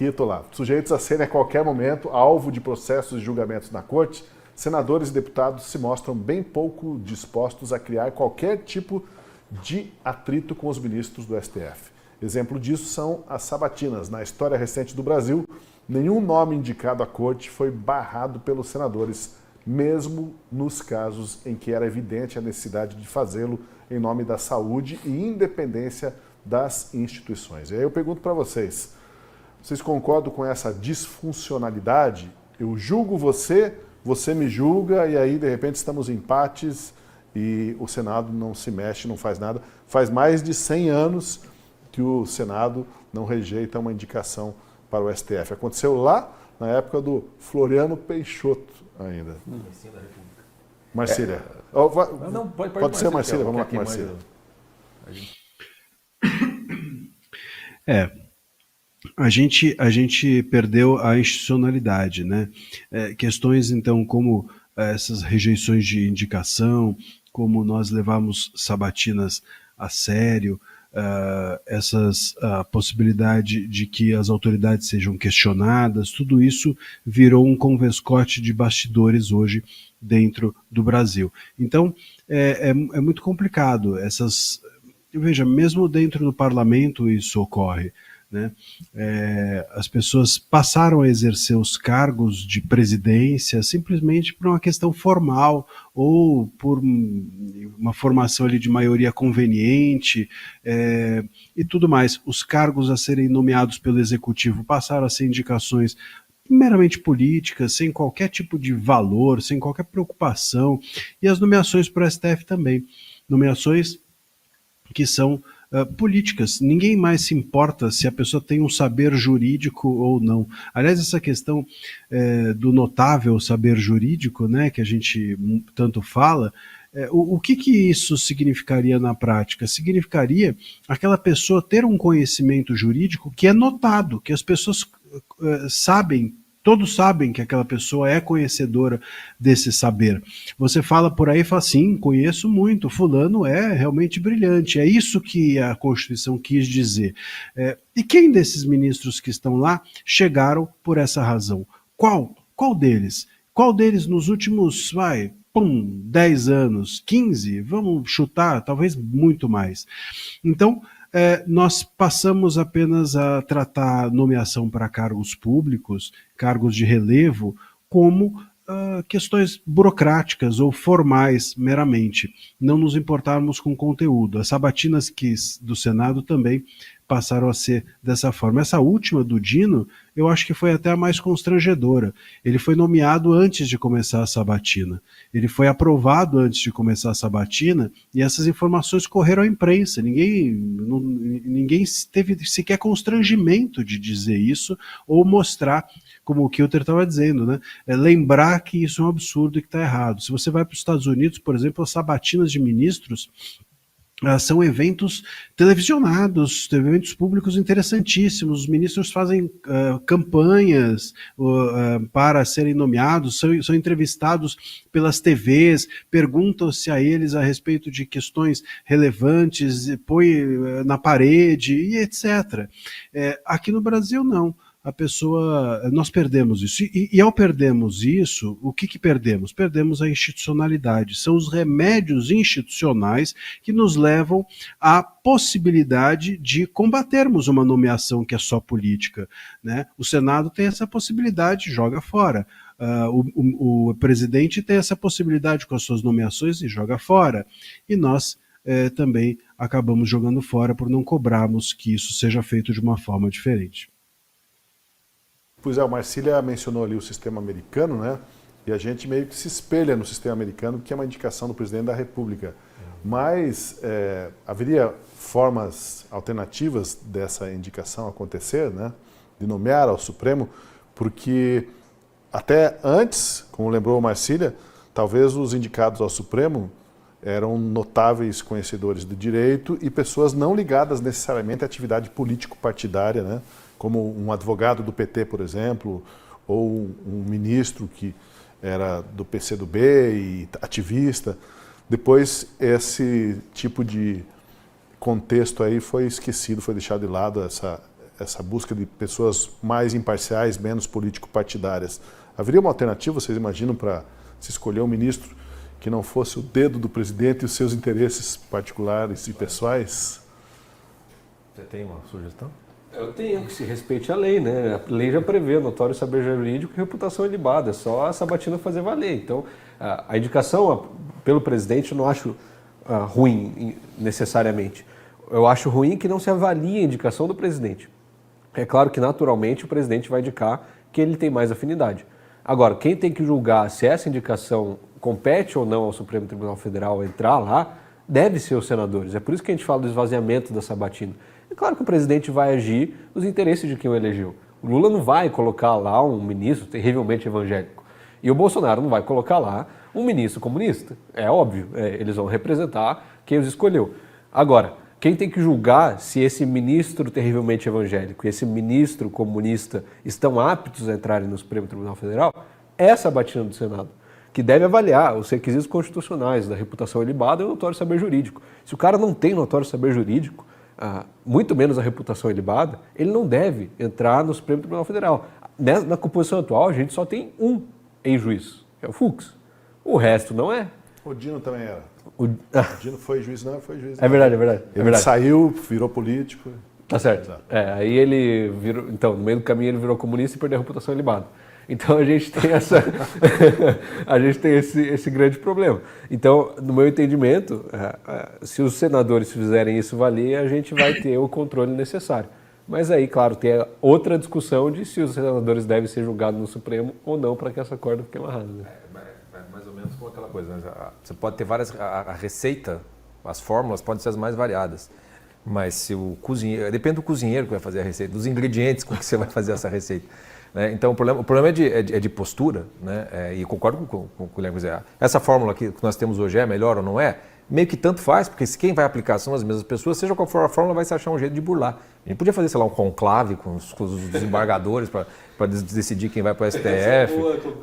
Estou lá. Sujeitos a serem a qualquer momento alvo de processos e julgamentos na corte, senadores e deputados se mostram bem pouco dispostos a criar qualquer tipo de atrito com os ministros do STF. Exemplo disso são as sabatinas. Na história recente do Brasil, nenhum nome indicado à corte foi barrado pelos senadores, mesmo nos casos em que era evidente a necessidade de fazê-lo em nome da saúde e independência das instituições. E aí eu pergunto para vocês concordam com essa disfuncionalidade? Eu julgo você me julga e aí de repente estamos em empates e o Senado não se mexe, não faz nada. Faz mais de 100 anos que o Senado não rejeita uma indicação para o STF. Aconteceu lá na época do Floriano Peixoto ainda. Marcília. Pode ser Marcília, vamos lá com Marcília. A gente perdeu a institucionalidade, né? Questões, então, como essas rejeições de indicação, como nós levamos sabatinas a sério, a possibilidade de que as autoridades sejam questionadas, tudo isso virou um converscote de bastidores hoje dentro do Brasil. Então, é muito complicado. Veja, mesmo dentro do parlamento isso ocorre. né? As pessoas passaram a exercer os cargos de presidência simplesmente por uma questão formal ou por uma formação ali de maioria conveniente, e tudo mais. Os cargos a serem nomeados pelo executivo passaram a ser indicações meramente políticas, sem qualquer tipo de valor, sem qualquer preocupação, e as nomeações para o STF também, nomeações que são políticas. Ninguém mais se importa se a pessoa tem um saber jurídico ou não. Aliás, essa questão do notável saber jurídico, né, que a gente tanto fala, o que isso significaria na prática? Significaria aquela pessoa ter um conhecimento jurídico que é notado, que as pessoas sabem, todos sabem que aquela pessoa é conhecedora desse saber. Você fala por aí e fala assim, conheço muito, fulano é realmente brilhante, é isso que a Constituição quis dizer. E quem desses ministros que estão lá chegaram por essa razão? Qual deles? Qual deles nos últimos, 10 anos, 15, vamos chutar, talvez muito mais. Então, nós passamos apenas a tratar nomeação para cargos públicos, cargos de relevo, como questões burocráticas ou formais meramente, não nos importarmos com o conteúdo. As sabatinas do Senado também passaram a ser dessa forma. Essa última do Dino, eu acho que foi até a mais constrangedora. Ele foi nomeado antes de começar a sabatina. Ele foi aprovado antes de começar a sabatina e essas informações correram à imprensa. Ninguém teve sequer constrangimento de dizer isso ou mostrar, como o Kilter estava dizendo, né? Lembrar que isso é um absurdo e que está errado. Se você vai para os Estados Unidos, por exemplo, as sabatinas de ministros são eventos televisionados, eventos públicos interessantíssimos. Os ministros fazem campanhas para serem nomeados, são entrevistados pelas TVs, perguntam-se a eles a respeito de questões relevantes, põe na parede e etc. Aqui no Brasil, não. Nós perdemos isso. E ao perdermos isso, o que perdemos? Perdemos a institucionalidade. São os remédios institucionais que nos levam à possibilidade de combatermos uma nomeação que é só política, né? O Senado tem essa possibilidade, joga fora. O presidente tem essa possibilidade com as suas nomeações e joga fora. E nós também acabamos jogando fora por não cobrarmos que isso seja feito de uma forma diferente. Pois é, o Marcília mencionou ali o sistema americano, né? E a gente meio que se espelha no sistema americano, que é uma indicação do presidente da República. Mas haveria formas alternativas dessa indicação acontecer, né? De nomear ao Supremo, porque até antes, como lembrou o Marcília, talvez os indicados ao Supremo eram notáveis conhecedores do direito e pessoas não ligadas necessariamente à atividade político-partidária, né? Como um advogado do PT, por exemplo, ou um ministro que era do PCdoB e ativista. Depois, esse tipo de contexto aí foi esquecido, foi deixado de lado, essa busca de pessoas mais imparciais, menos político-partidárias. Haveria uma alternativa, vocês imaginam, para se escolher um ministro que não fosse o dedo do presidente e os seus interesses particulares e pessoais? Você tem uma sugestão? Eu tenho, que se respeite a lei, né? A lei já prevê notório saber jurídico e reputação ilibada, é só a sabatina fazer valer. Então, a indicação pelo presidente eu não acho ruim necessariamente. Eu acho ruim que não se avalie a indicação do presidente. É claro que, naturalmente, o presidente vai indicar que ele tem mais afinidade. Agora, quem tem que julgar se essa indicação compete ou não ao Supremo Tribunal Federal entrar lá, deve ser os senadores. É por isso que a gente fala do esvaziamento da sabatina. É claro que o presidente vai agir nos interesses de quem o elegeu. O Lula não vai colocar lá um ministro terrivelmente evangélico. E o Bolsonaro não vai colocar lá um ministro comunista. É óbvio, eles vão representar quem os escolheu. Agora, quem tem que julgar se esse ministro terrivelmente evangélico e esse ministro comunista estão aptos a entrarem no Supremo Tribunal Federal é a sabatina do Senado, que deve avaliar os requisitos constitucionais da reputação ilibada e o notório saber jurídico. Se o cara não tem notório saber jurídico, muito menos a reputação ilibada, ele não deve entrar no Supremo Tribunal Federal. Na composição atual, a gente só tem um ex-juiz, que é o Fux. O resto não é. O Dino também era. O Dino foi juiz, não foi juiz. É verdade, é verdade. Ele saiu, virou político. Tá certo. Aí ele virou. Então, no meio do caminho ele virou comunista e perdeu a reputação ilibada. Então a gente tem a gente tem esse grande problema. Então, no meu entendimento, se os senadores fizerem isso valer, a gente vai ter o controle necessário. Mas aí, claro, tem outra discussão de se os senadores devem ser julgados no Supremo ou não para que essa corda fique amarrada. Né? Mais ou menos como aquela coisa, né? Você pode ter várias... A receita, as fórmulas podem ser as mais variadas. Mas se o cozinheiro... Depende do cozinheiro que vai fazer a receita, dos ingredientes com que você vai fazer essa receita. Né? Então, o problema é de postura, né? E concordo com o Guilherme. Essa fórmula que nós temos hoje é melhor ou não é? Meio que tanto faz, porque quem vai aplicar são as mesmas pessoas, seja qual for a fórmula, vai se achar um jeito de burlar. A gente podia fazer, sei lá, um conclave com os desembargadores para decidir quem vai para o STF,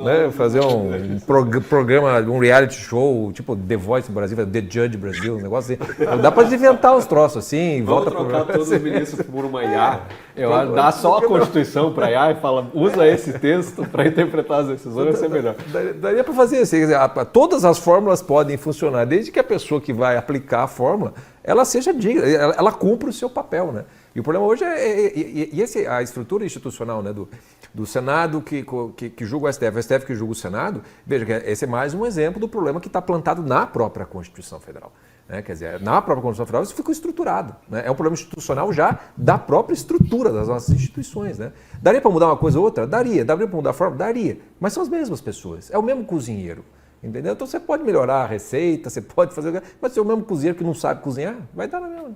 né? Fazer um programa, um reality show, tipo The Voice no Brasil, The Judge Brasil, um negócio assim. Dá para inventar uns troços assim, Vamos volta trocar todos os ministros por uma IA. Dá só a Constituição para IA e fala, usa esse texto para interpretar as decisões, vai ser melhor. Daria para fazer assim, quer dizer, todas as fórmulas podem funcionar, desde que a pessoa que vai aplicar a fórmula, ela seja digna, ela cumpra o seu papel, né? E o problema hoje a estrutura institucional, né, do Senado que julga o STF que julga o Senado. Veja que esse é mais um exemplo do problema que está plantado na própria Constituição Federal. Né? Quer dizer, na própria Constituição Federal isso ficou estruturado. Né? É um problema institucional já da própria estrutura das nossas instituições. Né? Daria para mudar uma coisa ou outra? Daria. Daria para mudar a forma? Daria. Mas são as mesmas pessoas. É o mesmo cozinheiro. Entendeu? Então você pode melhorar a receita, você pode fazer... Mas se é o mesmo cozinheiro que não sabe cozinhar, vai dar na mesma.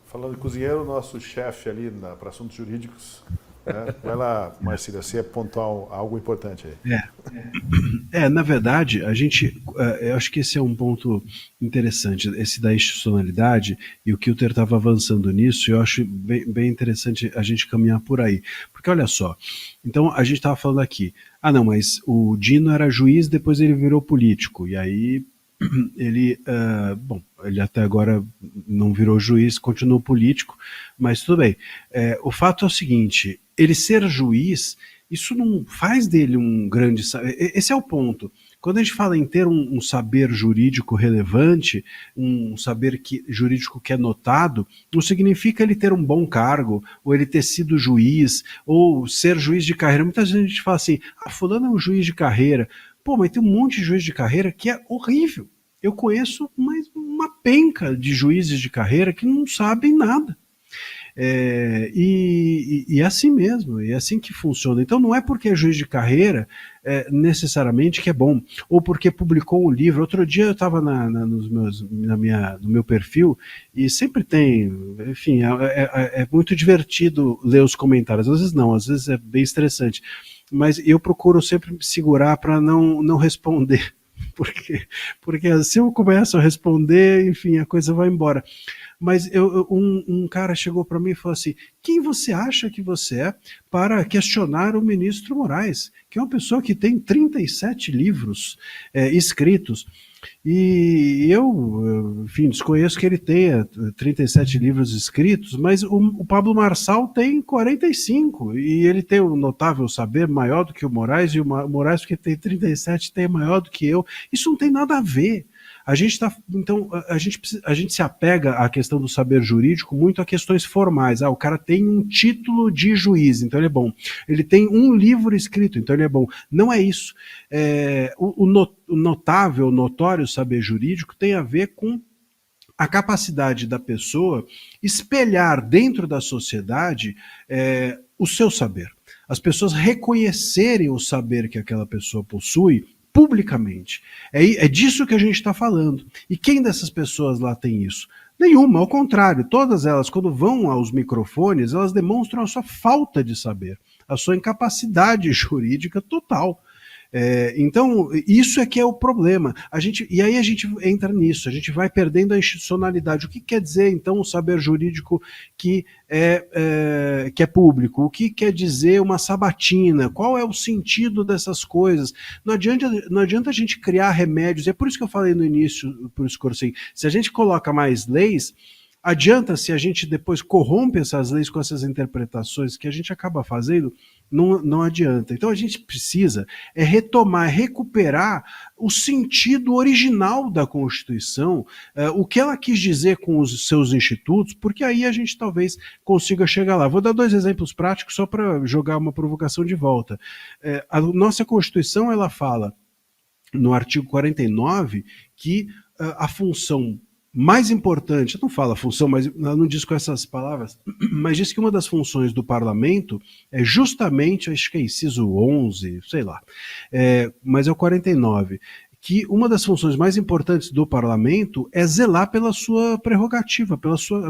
Falando de cozinheiro, o nosso chefe ali para assuntos jurídicos, né? Vai lá, Marcílio, você apontar algo importante aí. Na verdade, eu acho que esse é um ponto interessante, esse da institucionalidade, e o Kilter estava avançando nisso, e eu acho bem interessante a gente caminhar por aí. Porque olha só, então a gente estava falando aqui, não, mas o Dino era juiz, depois ele virou político, e aí ele até agora não virou juiz, continuou político, mas tudo bem. O fato é o seguinte, ele ser juiz, isso não faz dele um grande... Esse é o ponto. Quando a gente fala em ter um saber jurídico relevante, um saber jurídico que é notado, não significa ele ter um bom cargo, ou ele ter sido juiz, ou ser juiz de carreira. Muitas vezes a gente fala assim, fulano é um juiz de carreira. Pô, mas tem um monte de juiz de carreira que é horrível. Eu conheço uma penca de juízes de carreira que não sabem nada. E é assim mesmo, é assim que funciona. Então não é porque é juiz de carreira necessariamente que é bom, ou porque publicou um livro. Outro dia eu estava no meu perfil, e sempre tem, enfim, é muito divertido ler os comentários, às vezes não, às vezes é bem estressante, mas eu procuro sempre me segurar para não responder, porque se eu começo a responder, enfim, a coisa vai embora. Mas um cara chegou para mim e falou assim, quem você acha que você é para questionar o ministro Moraes, que é uma pessoa que tem 37 livros escritos, e eu, enfim, desconheço que ele tenha 37 livros escritos, mas o Pablo Marçal tem 45, e ele tem um notável saber maior do que o Moraes, e o Moraes, que tem 37, tem maior do que eu. Isso não tem nada a ver. Então, a gente se apega à questão do saber jurídico muito a questões formais. O cara tem um título de juiz, então ele é bom. Ele tem um livro escrito, então ele é bom. Não é isso. O notável, notório saber jurídico tem a ver com a capacidade da pessoa espelhar dentro da sociedade o seu saber. As pessoas reconhecerem o saber que aquela pessoa possui publicamente. É disso que a gente está falando. E quem dessas pessoas lá tem isso? Nenhuma, ao contrário, todas elas, quando vão aos microfones, elas demonstram a sua falta de saber, a sua incapacidade jurídica total. Então, isso é que é o problema. E aí a gente entra nisso, a gente vai perdendo a institucionalidade. O que quer dizer, então, o saber jurídico que é público? O que quer dizer uma sabatina? Qual é o sentido dessas coisas? Não adianta a gente criar remédios, é por isso que eu falei no início, por isso, assim, se a gente coloca mais leis, Adianta se a gente depois corrompe essas leis com essas interpretações que a gente acaba fazendo? Não adianta. Então a gente precisa retomar, recuperar o sentido original da Constituição, o que ela quis dizer com os seus institutos, porque aí a gente talvez consiga chegar lá. Vou dar 2 exemplos práticos só para jogar uma provocação de volta. A nossa Constituição, ela fala no artigo 49 que a função mais importante, não fala função, mas não diz com essas palavras, mas diz que uma das funções do parlamento é justamente, acho que é inciso 11, sei lá, mas é o 49, que uma das funções mais importantes do parlamento é zelar pela sua prerrogativa,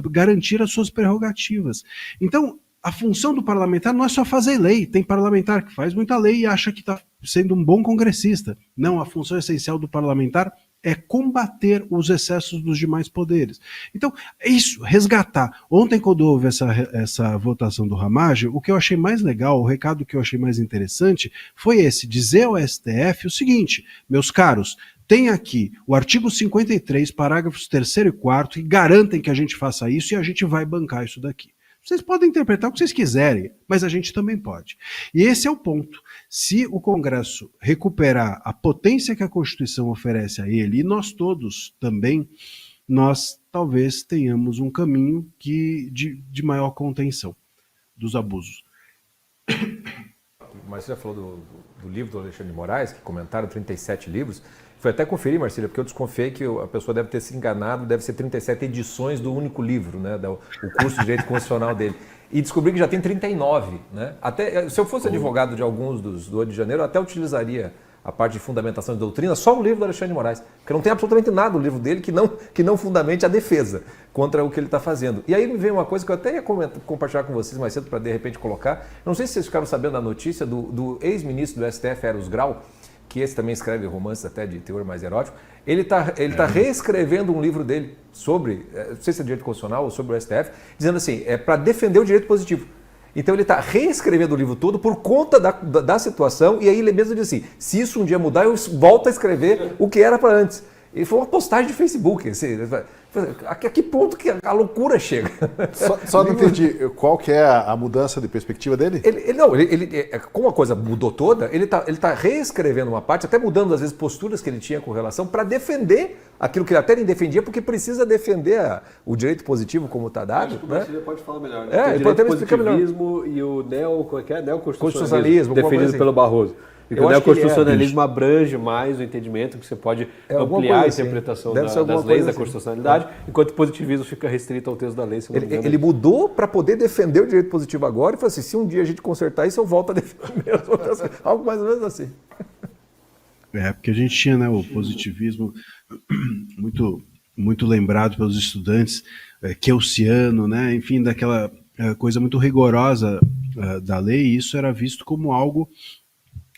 garantir as suas prerrogativas. Então, a função do parlamentar não é só fazer lei, tem parlamentar que faz muita lei e acha que está sendo um bom congressista. Não, a função essencial do parlamentar é combater os excessos dos demais poderes. Então, é isso, resgatar. Ontem, quando houve essa votação do Ramagem, o que eu achei mais legal, o recado que eu achei mais interessante, foi esse, dizer ao STF o seguinte, meus caros, tem aqui o artigo 53, parágrafos 3º e 4º, que garantem que a gente faça isso e a gente vai bancar isso daqui. Vocês podem interpretar o que vocês quiserem, mas a gente também pode. E esse é o ponto. Se o Congresso recuperar a potência que a Constituição oferece a ele, e nós todos também, nós talvez tenhamos um caminho de maior contenção dos abusos. Mas você já falou do livro do Alexandre de Moraes, que comentaram 37 livros. Foi até conferir, Marcília, porque eu desconfiei que a pessoa deve ter se enganado, deve ser 37 edições do único livro, né, o curso de Direito Constitucional dele. E descobri que já tem 39. Né? Até, se eu fosse advogado de alguns do 8 de janeiro, eu até utilizaria a parte de fundamentação de doutrina, só o livro do Alexandre de Moraes, porque não tem absolutamente nada no livro dele que não fundamente a defesa contra o que ele está fazendo. E aí me veio uma coisa que eu até ia compartilhar com vocês mais cedo para de repente colocar. Não sei se vocês ficaram sabendo da notícia do ex-ministro do STF, Eros Grau, que esse também escreve romances até de teor mais erótico. Ele tá reescrevendo um livro dele sobre, não sei se é direito constitucional ou sobre o STF, dizendo assim, é para defender o direito positivo. Então ele está reescrevendo o livro todo por conta da situação, e aí ele mesmo diz assim, se isso um dia mudar, eu volto a escrever o que era para antes. E foi uma postagem de Facebook. Assim, a que ponto que a loucura chega? Só não entendi. Qual que é a mudança de perspectiva dele? Como a coisa mudou toda, ele tá reescrevendo uma parte, até mudando às vezes posturas que ele tinha com relação, para defender aquilo que ele até nem defendia, porque precisa defender o direito positivo como está dado. Acho que o né? Marcílio pode falar melhor. Né? Ele pode até me explicar melhor. E o neoconstitucionalismo Constitucionalismo, defendido assim. pelo Barroso. E que o neoconstitucionalismo abrange mais o entendimento, que você pode ampliar a interpretação das leis da constitucionalidade, enquanto o positivismo fica restrito ao texto da lei. Ele mudou para poder defender o direito positivo agora e falou assim, se um dia a gente consertar isso, eu volto a defender as outras coisas. Algo mais ou menos assim. Porque a gente tinha, né, o positivismo muito, muito lembrado pelos estudantes, keyesiano, né, enfim, daquela coisa muito rigorosa da lei, e isso era visto como algo,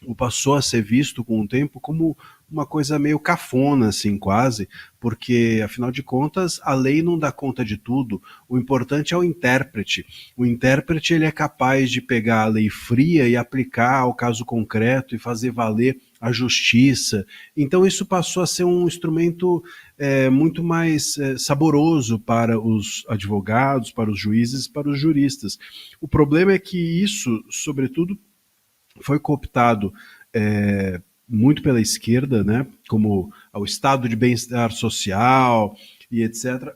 ou passou a ser visto com o tempo como uma coisa meio cafona, assim, quase, porque, afinal de contas, a lei não dá conta de tudo, o importante é o intérprete. O intérprete, ele é capaz de pegar a lei fria e aplicar ao caso concreto e fazer valer a justiça. Então isso passou a ser um instrumento muito mais saboroso para os advogados, para os juízes, para os juristas. O problema é que isso, sobretudo, foi cooptado muito pela esquerda, né, como o estado de bem-estar social e etc.,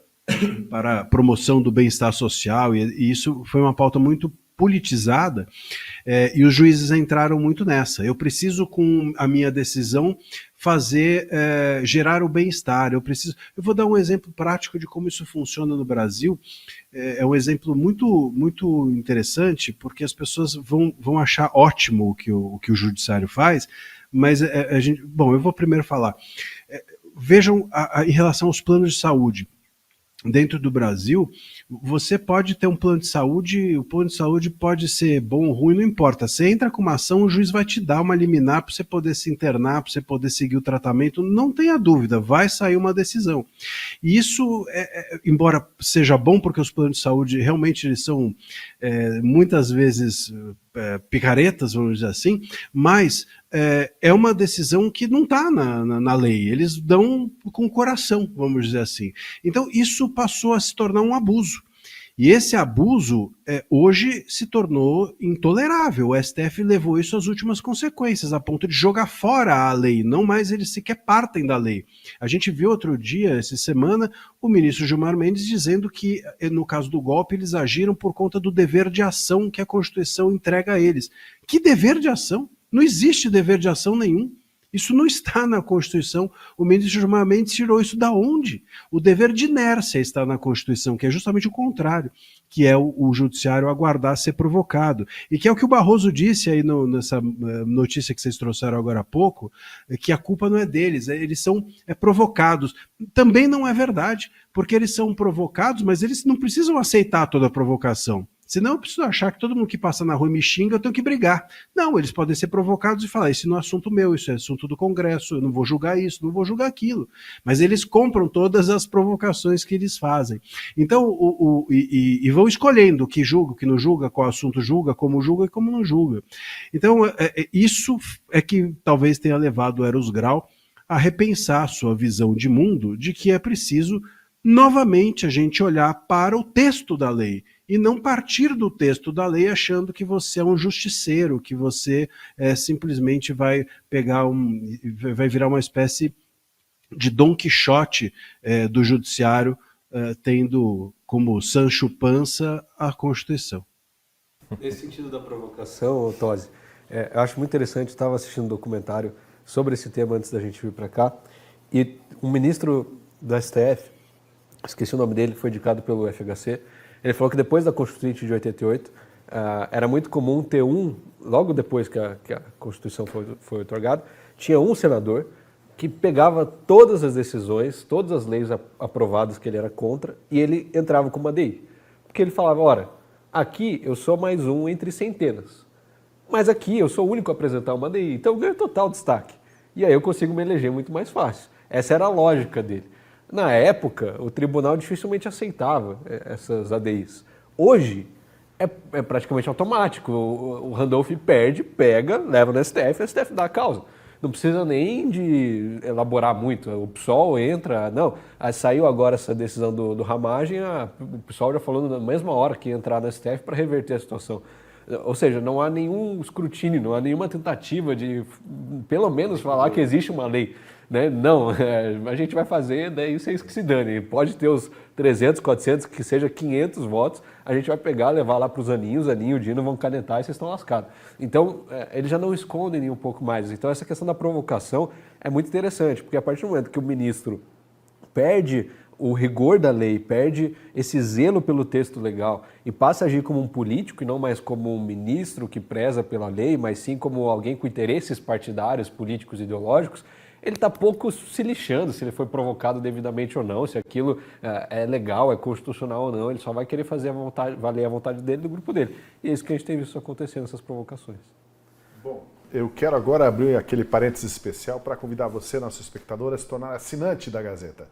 para a promoção do bem-estar social, e isso foi uma pauta muito politizada, e os juízes entraram muito nessa. Eu preciso, com a minha decisão, gerar o bem-estar. Eu vou dar um exemplo prático de como isso funciona no Brasil. É um exemplo muito, muito interessante, porque as pessoas vão achar ótimo o que o judiciário faz, mas eu vou primeiro falar. Vejam em relação aos planos de saúde. Dentro do Brasil, você pode ter um plano de saúde, o plano de saúde pode ser bom ou ruim, não importa. Você entra com uma ação, o juiz vai te dar uma liminar para você poder se internar, para você poder seguir o tratamento, não tenha dúvida, vai sair uma decisão. E isso, embora seja bom, porque os planos de saúde realmente eles são muitas vezes picaretas, vamos dizer assim, mas é uma decisão que não está na lei. Eles dão com o coração, vamos dizer assim. Então, isso passou a se tornar um abuso. E esse abuso hoje se tornou intolerável. O STF levou isso às últimas consequências, a ponto de jogar fora a lei. Não mais eles sequer partem da lei. A gente viu outro dia, essa semana, o ministro Gilmar Mendes dizendo que, no caso do golpe, eles agiram por conta do dever de ação que a Constituição entrega a eles. Que dever de ação? Não existe dever de ação nenhum. Isso não está na Constituição. O ministro Gilmar Mendes tirou isso da onde? O dever de inércia está na Constituição, que é justamente o contrário, que é o judiciário aguardar ser provocado. E que é o que o Barroso disse aí nessa notícia que vocês trouxeram agora há pouco, que a culpa não é deles, eles são provocados. Também não é verdade, porque eles são provocados, mas eles não precisam aceitar toda a provocação. Senão eu preciso achar que todo mundo que passa na rua e me xinga, eu tenho que brigar. Não, eles podem ser provocados e falar, isso não é assunto meu, isso é assunto do Congresso, eu não vou julgar isso, não vou julgar aquilo. Mas eles compram todas as provocações que eles fazem. Então, e vão escolhendo o que julga, o que não julga, qual assunto julga, como julga e como não julga. Então, isso é que talvez tenha levado o Eros Grau a repensar a sua visão de mundo, de que é preciso, novamente, a gente olhar para o texto da lei, e não partir do texto da lei achando que você é um justiceiro, que você simplesmente vai vai virar uma espécie de Dom Quixote do judiciário, tendo como Sancho Panza a Constituição. Nesse sentido da provocação, Tosi, eu acho muito interessante, estava assistindo um documentário sobre esse tema antes da gente vir para cá, e um ministro do STF, esqueci o nome dele, foi indicado pelo FHC, ele falou que depois da Constituinte de 88, era muito comum ter logo depois que a Constituição foi otorgada, tinha um senador que pegava todas as decisões, todas as leis aprovadas que ele era contra, e ele entrava com uma DI. Porque ele falava, ora, aqui eu sou mais um entre centenas, mas aqui eu sou o único a apresentar uma DI, então eu ganho total destaque. E aí eu consigo me eleger muito mais fácil. Essa era a lógica dele. Na época, o tribunal dificilmente aceitava essas ADIs. Hoje, é praticamente automático. O Randolph pega, leva no STF, o STF dá a causa. Não precisa nem de elaborar muito. O PSOL entra... Não, saiu agora essa decisão do Ramagem, o PSOL já falou na mesma hora que ia entrar no STF para reverter a situação. Ou seja, não há nenhum escrutínio, não há nenhuma tentativa de, pelo menos, falar que existe uma lei. Né? Não, a gente vai fazer, daí vocês que se danem. Pode ter os 300, 400, que seja 500 votos, a gente vai pegar, levar lá para os Aninho e o Dino vão canetar e vocês estão lascados. Então, eles já não escondem nem um pouco mais. Então, essa questão da provocação é muito interessante, porque a partir do momento que o ministro perde o rigor da lei, perde esse zelo pelo texto legal e passa a agir como um político e não mais como um ministro que preza pela lei, mas sim como alguém com interesses partidários, políticos e ideológicos, ele está pouco se lixando se ele foi provocado devidamente ou não, se aquilo é legal, é constitucional ou não, ele só vai querer fazer valer a vontade dele, do grupo dele. E é isso que a gente tem visto acontecendo, essas provocações. Bom, eu quero agora abrir aquele parênteses especial para convidar você, nosso espectador, a se tornar assinante da Gazeta.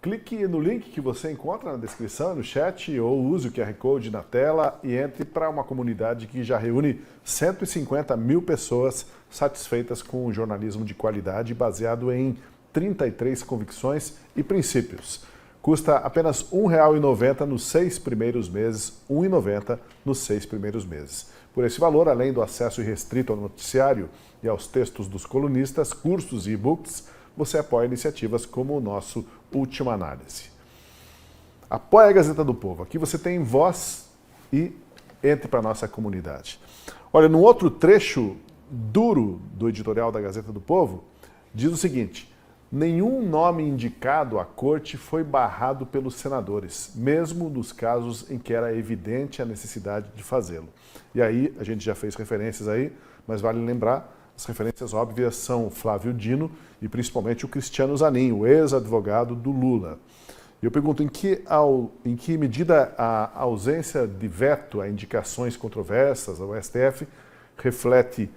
Clique no link que você encontra na descrição, no chat, ou use o QR Code na tela e entre para uma comunidade que já reúne 150 mil pessoas satisfeitas com um jornalismo de qualidade baseado em 33 convicções e princípios. Custa apenas R$ 1,90 nos 6 primeiros meses, R$ 1,90 nos 6 primeiros meses. Por esse valor, além do acesso irrestrito ao noticiário e aos textos dos colunistas, cursos e e-books, você apoia iniciativas como o nosso Última Análise. Apoie a Gazeta do Povo. Aqui você tem voz e entre para a nossa comunidade. Olha, num outro trecho duro do editorial da Gazeta do Povo, diz o seguinte: nenhum nome indicado à corte foi barrado pelos senadores, mesmo nos casos em que era evidente a necessidade de fazê-lo. E aí, a gente já fez referências aí, mas vale lembrar, as referências óbvias são Flávio Dino e principalmente o Cristiano Zanin, o ex-advogado do Lula. E eu pergunto, em que medida a ausência de veto a indicações controversas ao STF reflete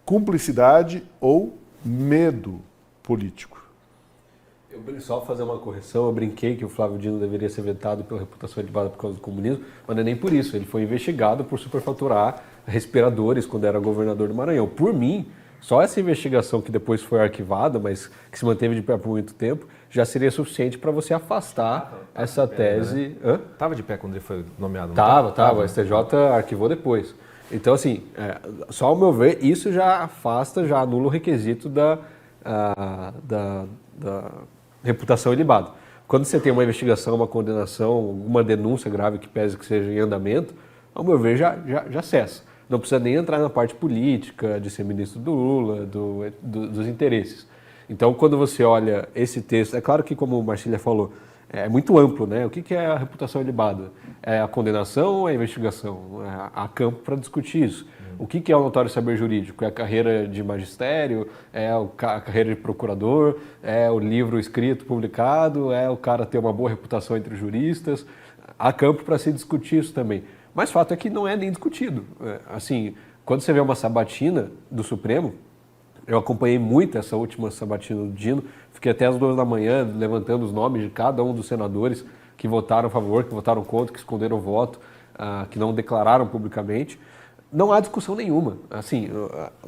cumplicidade ou medo político? Só fazer uma correção, eu brinquei que o Flávio Dino deveria ser vetado pela reputação elevada por causa do comunismo, mas não é nem por isso, ele foi investigado por superfaturar respiradores quando era governador do Maranhão. Por mim, só essa investigação que depois foi arquivada, mas que se manteve de pé por muito tempo, já seria suficiente para você afastar essa tese. Hã? Estava de pé quando ele foi nomeado? não Tava. O STJ arquivou depois. Então, assim, só ao meu ver, isso já afasta, já anula o requisito da reputação ilibada. Quando você tem uma investigação, uma condenação, uma denúncia grave que pese que seja em andamento, ao meu ver, já cessa. Não precisa nem entrar na parte política, de ser ministro do Lula, dos interesses. Então, quando você olha esse texto, é claro que, como o Marcília falou, é muito amplo, né? O que é a reputação ilibada? É a condenação ou é a investigação? Há campo para discutir isso. O que é o notório saber jurídico? É a carreira de magistério? É a carreira de procurador? É o livro escrito, publicado? É o cara ter uma boa reputação entre os juristas? Há campo para se discutir isso também. Mas o fato é que não é nem discutido. Assim, quando você vê uma sabatina do Supremo, eu acompanhei muito essa última sabatina do Dino, fiquei até às 2 da manhã levantando os nomes de cada um dos senadores que votaram a favor, que votaram contra, que esconderam o voto, que não declararam publicamente. Não há discussão nenhuma. Assim,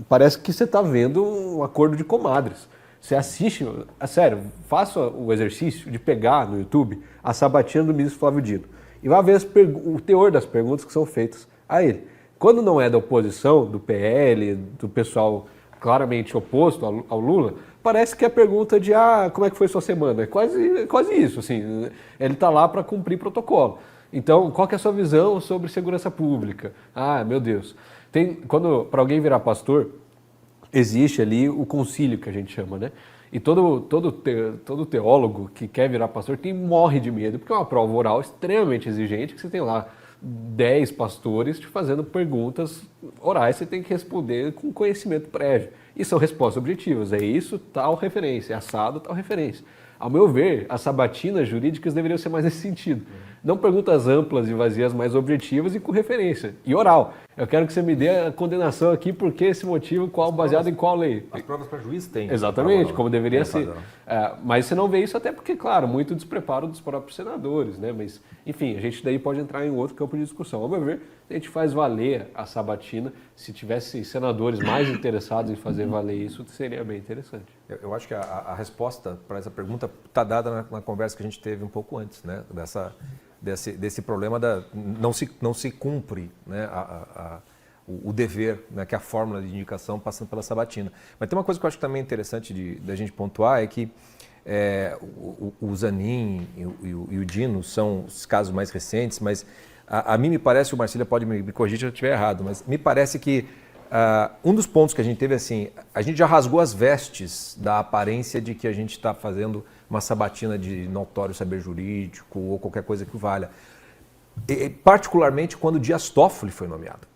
parece que você está vendo um acordo de comadres. Você assiste, sério, faça o exercício de pegar no YouTube a sabatina do ministro Flávio Dino e vai ver o teor das perguntas que são feitas a ele. Quando não é da oposição, do PL, do pessoal claramente oposto ao Lula, parece que é pergunta de como é que foi sua semana? É quase isso, assim. Ele está lá para cumprir protocolo. Então, qual que é a sua visão sobre segurança pública? Meu Deus. Para alguém virar pastor, existe ali o concílio que a gente chama, né? E todo teólogo que quer virar pastor morre de medo, porque é uma prova oral extremamente exigente, que você tem lá 10 pastores te fazendo perguntas orais, você tem que responder com conhecimento prévio. E são respostas objetivas, é isso, tal referência, é assado, tal referência. Ao meu ver, as sabatinas jurídicas deveriam ser mais nesse sentido. Não perguntas amplas e vazias, mais objetivas e com referência. E oral. Eu quero que você me dê a condenação aqui, por que esse motivo, baseado em qual lei. As provas para juiz tem. Exatamente, como deveria ser. Mas você não vê isso até porque, claro, muito despreparo dos próprios senadores, né? Mas, enfim, a gente daí pode entrar em outro campo de discussão. Ao meu ver, a gente faz valer a sabatina. Se tivesse senadores mais interessados em fazer valer isso, seria bem interessante. Eu acho que a resposta para essa pergunta está dada na conversa que a gente teve um pouco antes, né? Desse problema não se cumpre, né, o dever, né, que é a fórmula de indicação passando pela sabatina. Mas tem uma coisa que eu acho que também é interessante da gente pontuar, é que o Zanin e o Dino são os casos mais recentes, mas a mim me parece, o Marcília pode me corrigir se eu estiver errado, mas me parece que um dos pontos que a gente teve, assim, a gente já rasgou as vestes da aparência de que a gente está fazendo uma sabatina de notório saber jurídico ou qualquer coisa que valha. Particularmente quando Dias Toffoli foi nomeado.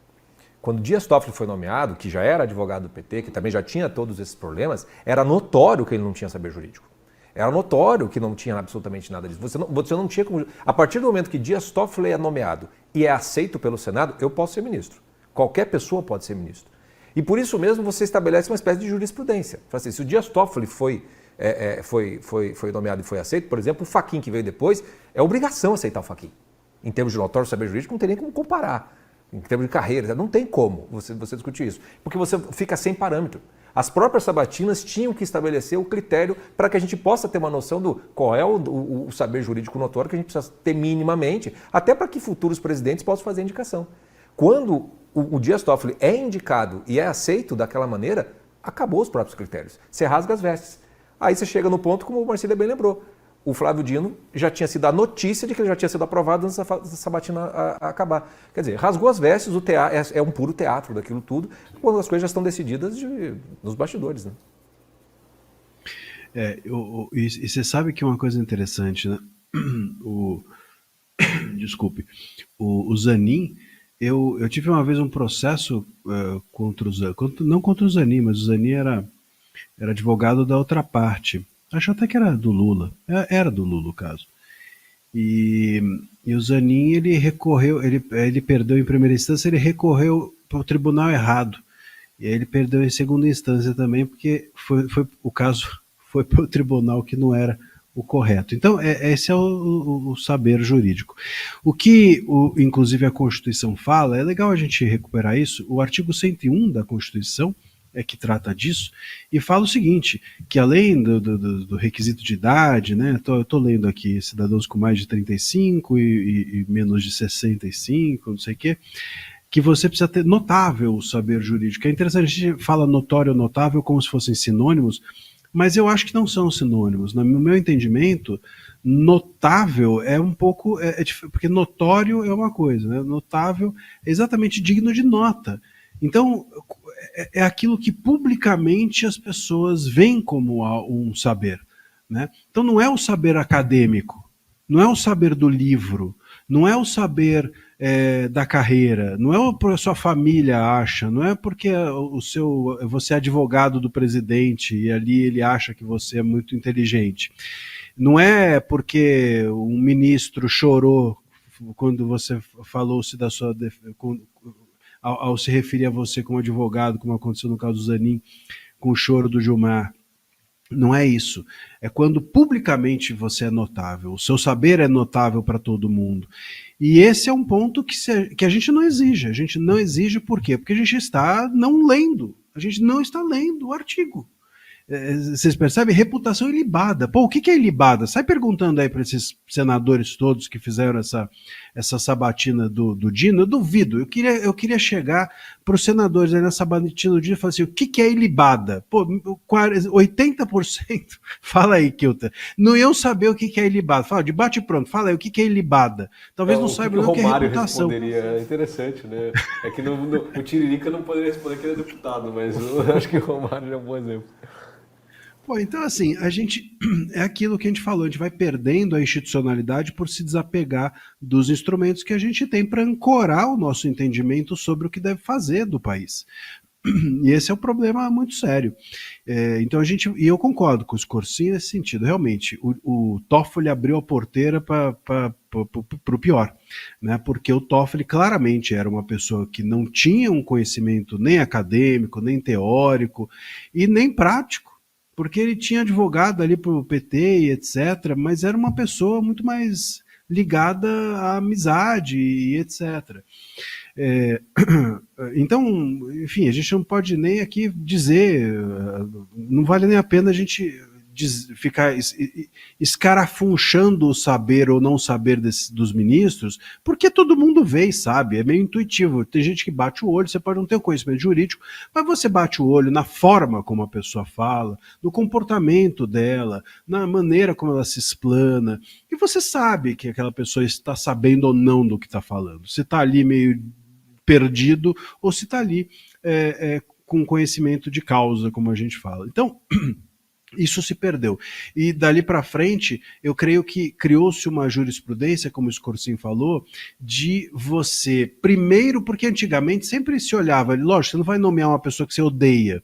Quando Dias Toffoli foi nomeado, que já era advogado do PT, que também já tinha todos esses problemas, era notório que ele não tinha saber jurídico. Era notório que não tinha absolutamente nada disso. Você não tinha como... A partir do momento que Dias Toffoli é nomeado e é aceito pelo Senado, eu posso ser ministro. Qualquer pessoa pode ser ministro. E por isso mesmo você estabelece uma espécie de jurisprudência. Assim, se o Dias Toffoli foi nomeado e foi aceito, por exemplo, o Fachin que veio depois, é obrigação aceitar o Fachin. Em termos de notório saber jurídico, não tem nem como comparar. Em termos de carreira, não tem como você discutir isso. Porque você fica sem parâmetro. As próprias sabatinas tinham que estabelecer o critério para que a gente possa ter uma noção do qual é o saber jurídico notório que a gente precisa ter minimamente, até para que futuros presidentes possam fazer indicação. Quando o Dias Toffoli é indicado e é aceito daquela maneira, acabou os próprios critérios. Você rasga as vestes. Aí você chega no ponto, como o Marcília bem lembrou, o Flávio Dino já tinha sido a notícia de que ele já tinha sido aprovado antes da sabatina acabar. Quer dizer, rasgou as vestes, é um puro teatro daquilo tudo, quando as coisas já estão decididas nos bastidores, né? E você sabe que é uma coisa interessante, né? Desculpe. O Zanin, eu tive uma vez um processo contra o Zanin, não contra o Zanin, mas o Zanin era advogado da outra parte. Acho até que era do Lula. Era do Lula o caso. E o Zanin, ele recorreu, ele perdeu em primeira instância, ele recorreu para o tribunal errado. E aí ele perdeu em segunda instância também, porque o caso foi para o tribunal que não era o correto. Então, esse é o saber jurídico. O que, inclusive, a Constituição fala, é legal a gente recuperar isso, o artigo 101 da Constituição é que trata disso, e fala o seguinte, que além do requisito de idade, né, eu tô lendo aqui, cidadãos com mais de 35 e menos de 65, não sei o quê, que você precisa ter notável saber jurídico. É interessante, a gente fala notório ou notável como se fossem sinônimos, mas eu acho que não são sinônimos. No meu entendimento, notável é um pouco... porque notório é uma coisa, né? Notável é exatamente digno de nota. Então, é aquilo que publicamente as pessoas veem como um saber, né? Então não é o saber acadêmico, não é o saber do livro, não é o saber da carreira, não é o que a sua família acha, não é porque você é advogado do presidente e ali ele acha que você é muito inteligente. Não é porque um ministro chorou quando você falou-se da sua ao se referir a você como advogado, como aconteceu no caso do Zanin, com o choro do Gilmar. Não é isso. É quando publicamente você é notável. O seu saber é notável para todo mundo. E esse é um ponto que a gente não exige. A gente não exige por quê? Porque a gente está não lendo. A gente não está lendo o artigo. Vocês percebem? Reputação ilibada. Pô, o que é ilibada? Sai perguntando aí para esses senadores todos que fizeram essa sabatina do Dino. Eu duvido. Eu queria chegar para os senadores aí na sabatina do Dino e falar assim, o que é ilibada? Pô, 80%. Fala aí, Kilter. Não iam saber o que é ilibada. Fala, debate pronto. Fala aí, o que é ilibada? Talvez não saibam o que é reputação. É interessante, né? É que o Tiririca não poderia responder que ele é deputado, mas eu acho que o Romário é um bom exemplo. Bom, então assim, é aquilo que a gente falou, a gente vai perdendo a institucionalidade por se desapegar dos instrumentos que a gente tem para ancorar o nosso entendimento sobre o que deve fazer do país. E esse é um problema muito sério. Então e eu concordo com os Corsinho nesse sentido, realmente, o Toffoli abriu a porteira para o pior, né? Porque o Toffoli claramente era uma pessoa que não tinha um conhecimento nem acadêmico, nem teórico e nem prático. Porque ele tinha advogado ali para o PT e etc., mas era uma pessoa muito mais ligada à amizade e etc. Então, enfim, a gente não pode nem aqui dizer, não vale nem a pena a gente ficar escarafunchando o saber ou não saber dos ministros, porque todo mundo vê e sabe, é meio intuitivo. Tem gente que bate o olho, você pode não ter o conhecimento jurídico, mas você bate o olho na forma como a pessoa fala, no comportamento dela, na maneira como ela se explana, e você sabe que aquela pessoa está sabendo ou não do que está falando, se está ali meio perdido ou se está ali com conhecimento de causa, como a gente fala. Então, isso se perdeu. E dali para frente, eu creio que criou-se uma jurisprudência, como o Scorsin falou, de você, primeiro, porque antigamente sempre se olhava, lógico, você não vai nomear uma pessoa que você odeia.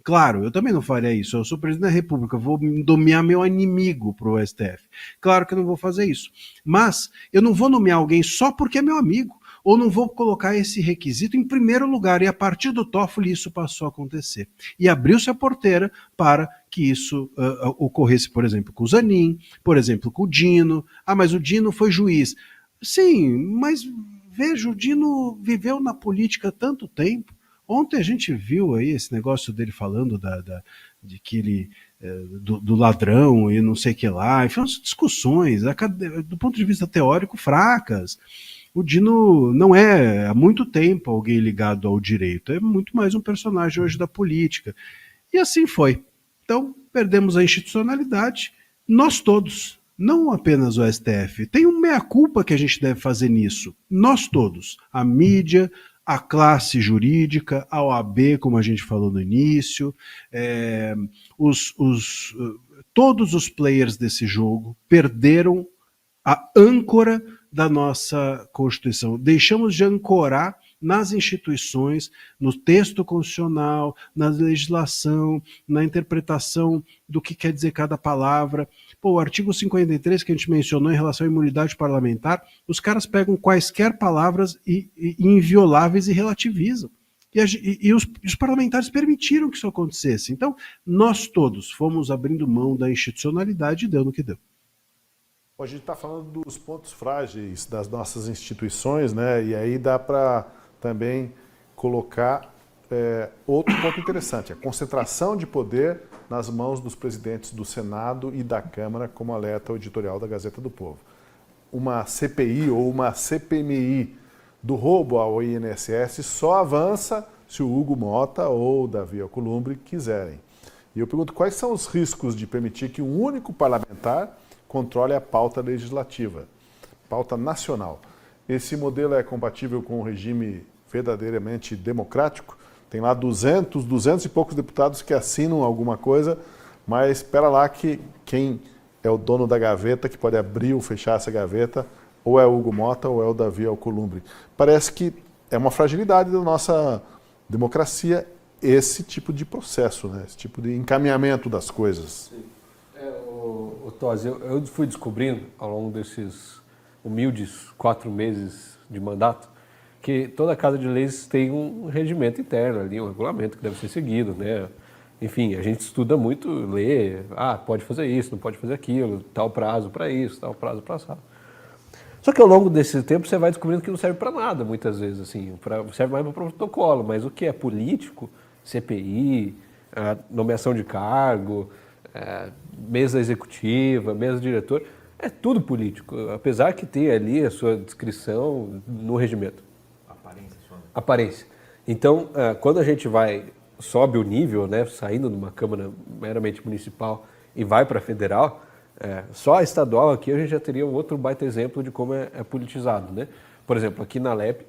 Claro, eu também não faria isso. Eu sou presidente da República, vou nomear meu inimigo para o STF. Claro que eu não vou fazer isso. Mas eu não vou nomear alguém só porque é meu amigo. Ou não vou colocar esse requisito em primeiro lugar. E a partir do Toffoli isso passou a acontecer. E abriu-se a porteira para que isso ocorresse, por exemplo, com o Zanin, por exemplo, com o Dino. Ah, mas o Dino foi juiz. Sim, mas veja, o Dino viveu na política há tanto tempo. Ontem a gente viu aí esse negócio dele falando de que ele do ladrão e não sei o que lá. Enfim, umas discussões, do ponto de vista teórico, fracas. O Dino não é há muito tempo alguém ligado ao direito, é muito mais um personagem hoje da política. E assim foi. Então, perdemos a institucionalidade, nós todos, não apenas o STF. Tem uma meia-culpa que a gente deve fazer nisso. Nós todos, a mídia, a classe jurídica, a OAB, como a gente falou no início, todos os players desse jogo perderam a âncora da nossa Constituição. Deixamos de ancorar nas instituições, no texto constitucional, na legislação, na interpretação do que quer dizer cada palavra. Pô, o artigo 53 que a gente mencionou em relação à imunidade parlamentar, os caras pegam quaisquer palavras invioláveis e relativizam. E os parlamentares permitiram que isso acontecesse. Então, nós todos fomos abrindo mão da institucionalidade e deu no que deu. A gente está falando dos pontos frágeis das nossas instituições, né? E aí dá para também colocar outro ponto interessante, a concentração de poder nas mãos dos presidentes do Senado e da Câmara, como alerta o editorial da Gazeta do Povo. Uma CPI ou uma CPMI do roubo ao INSS só avança se o Hugo Mota ou o Davi Alcolumbre quiserem. E eu pergunto, quais são os riscos de permitir que um único parlamentar controle a pauta legislativa, pauta nacional? Esse modelo é compatível com um regime verdadeiramente democrático? Tem lá 200 e poucos deputados que assinam alguma coisa, mas espera lá que quem é o dono da gaveta, que pode abrir ou fechar essa gaveta, ou é o Hugo Mota ou é o Davi Alcolumbre. Parece que é uma fragilidade da nossa democracia esse tipo de processo, né? Esse tipo de encaminhamento das coisas. Tosi, eu fui descobrindo ao longo desses humildes 4 meses de mandato que toda Casa de Leis tem um regimento interno ali, um regulamento que deve ser seguido, né? Enfim, a gente estuda muito, lê, pode fazer isso, não pode fazer aquilo, tal prazo para isso, tal prazo para isso. Só que ao longo desse tempo você vai descobrindo que não serve para nada, muitas vezes, assim, serve mais para protocolo, mas o que é político, CPI, nomeação de cargo, mesa executiva, mesa diretor, é tudo político, apesar que tenha ali a sua descrição no regimento. Aparência. Então, quando a gente sobe o nível, né, saindo de uma Câmara meramente municipal e vai para a federal, só a estadual aqui a gente já teria um outro baita exemplo de como é politizado, né? Por exemplo, aqui na LEP,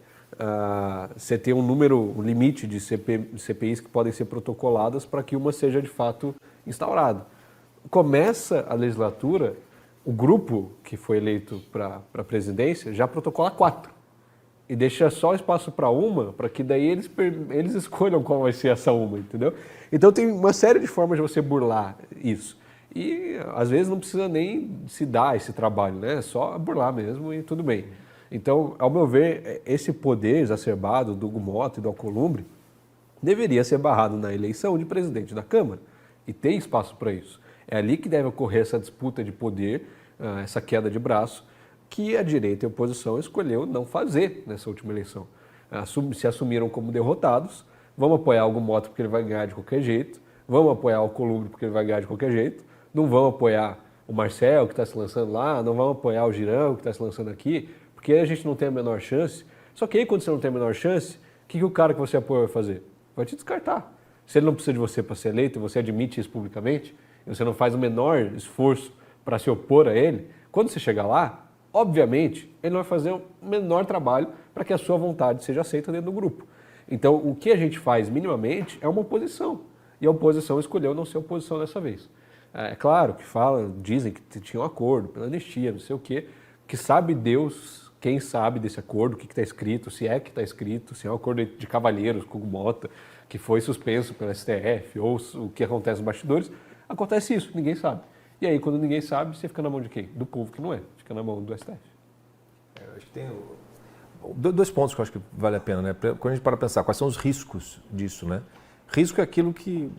você tem um limite de CPIs que podem ser protocoladas para que uma seja de fato instaurada. Começa a legislatura, o grupo que foi eleito para a presidência já protocola 4. E deixa só espaço para uma, para que daí eles escolham qual vai ser essa uma, entendeu? Então tem uma série de formas de você burlar isso. E às vezes não precisa nem se dar esse trabalho, né? É só burlar mesmo e tudo bem. Então, ao meu ver, esse poder exacerbado do Hugo Mota e do Alcolumbre deveria ser barrado na eleição de presidente da Câmara. E tem espaço para isso. É ali que deve ocorrer essa disputa de poder, essa queda de braço, que a direita e a oposição escolheu não fazer nessa última eleição. Se assumiram como derrotados, vamos apoiar o Hugo Mota porque ele vai ganhar de qualquer jeito, vamos apoiar o Alcolumbre porque ele vai ganhar de qualquer jeito, não vamos apoiar o Marcel que está se lançando lá, não vamos apoiar o Girão que está se lançando aqui, porque a gente não tem a menor chance. Só que aí quando você não tem a menor chance, o que o cara que você apoia vai fazer? Vai te descartar. Se ele não precisa de você para ser eleito e você admite isso publicamente, e você não faz o menor esforço para se opor a ele, quando você chegar lá, obviamente, ele não vai fazer o menor trabalho para que a sua vontade seja aceita dentro do grupo. Então, o que a gente faz minimamente é uma oposição. E a oposição escolheu não ser oposição dessa vez. É claro que dizem que tinha um acordo pela anistia, não sei o quê, que sabe Deus, quem sabe desse acordo, o que está escrito, se é que está escrito, se é um acordo de cavalheiros com o Mota, que foi suspenso pelo STF, ou o que acontece nos bastidores. Acontece isso, ninguém sabe. E aí, quando ninguém sabe, você fica na mão de quem? Do povo que não é, fica na mão do STF. Eu acho que tem 2 pontos que eu acho que vale a pena, né? Quando a gente para pensar, quais são os riscos disso, né? Risco é aquilo que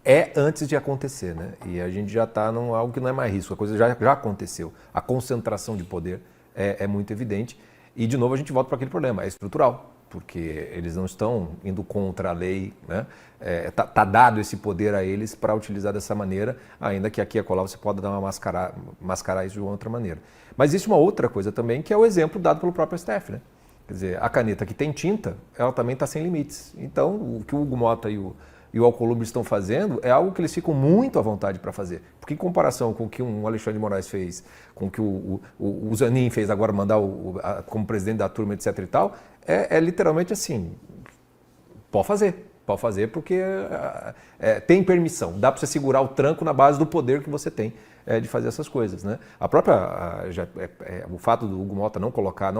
é antes de acontecer, né? E a gente já está em algo que não é mais risco, a coisa já aconteceu. A concentração de poder é muito evidente. E, de novo, a gente volta para aquele problema, é estrutural, porque eles não estão indo contra a lei, né? Tá dado esse poder a eles para utilizar dessa maneira, ainda que aqui e acolá você pode dar uma mascarar isso de uma outra maneira. Mas existe uma outra coisa também, que é o exemplo dado pelo próprio STF, né? Quer dizer, a caneta que tem tinta, ela também está sem limites. Então, o que o Hugo Mota e o Alcolumbre estão fazendo é algo que eles ficam muito à vontade para fazer. Porque em comparação com o que um Alexandre de Moraes fez, com o que o Zanin fez agora, mandar como presidente da turma, etc e tal, é literalmente assim, pode fazer porque tem permissão, dá para você segurar o tranco na base do poder que você tem de fazer essas coisas, né? A própria, o fato do Hugo Mota não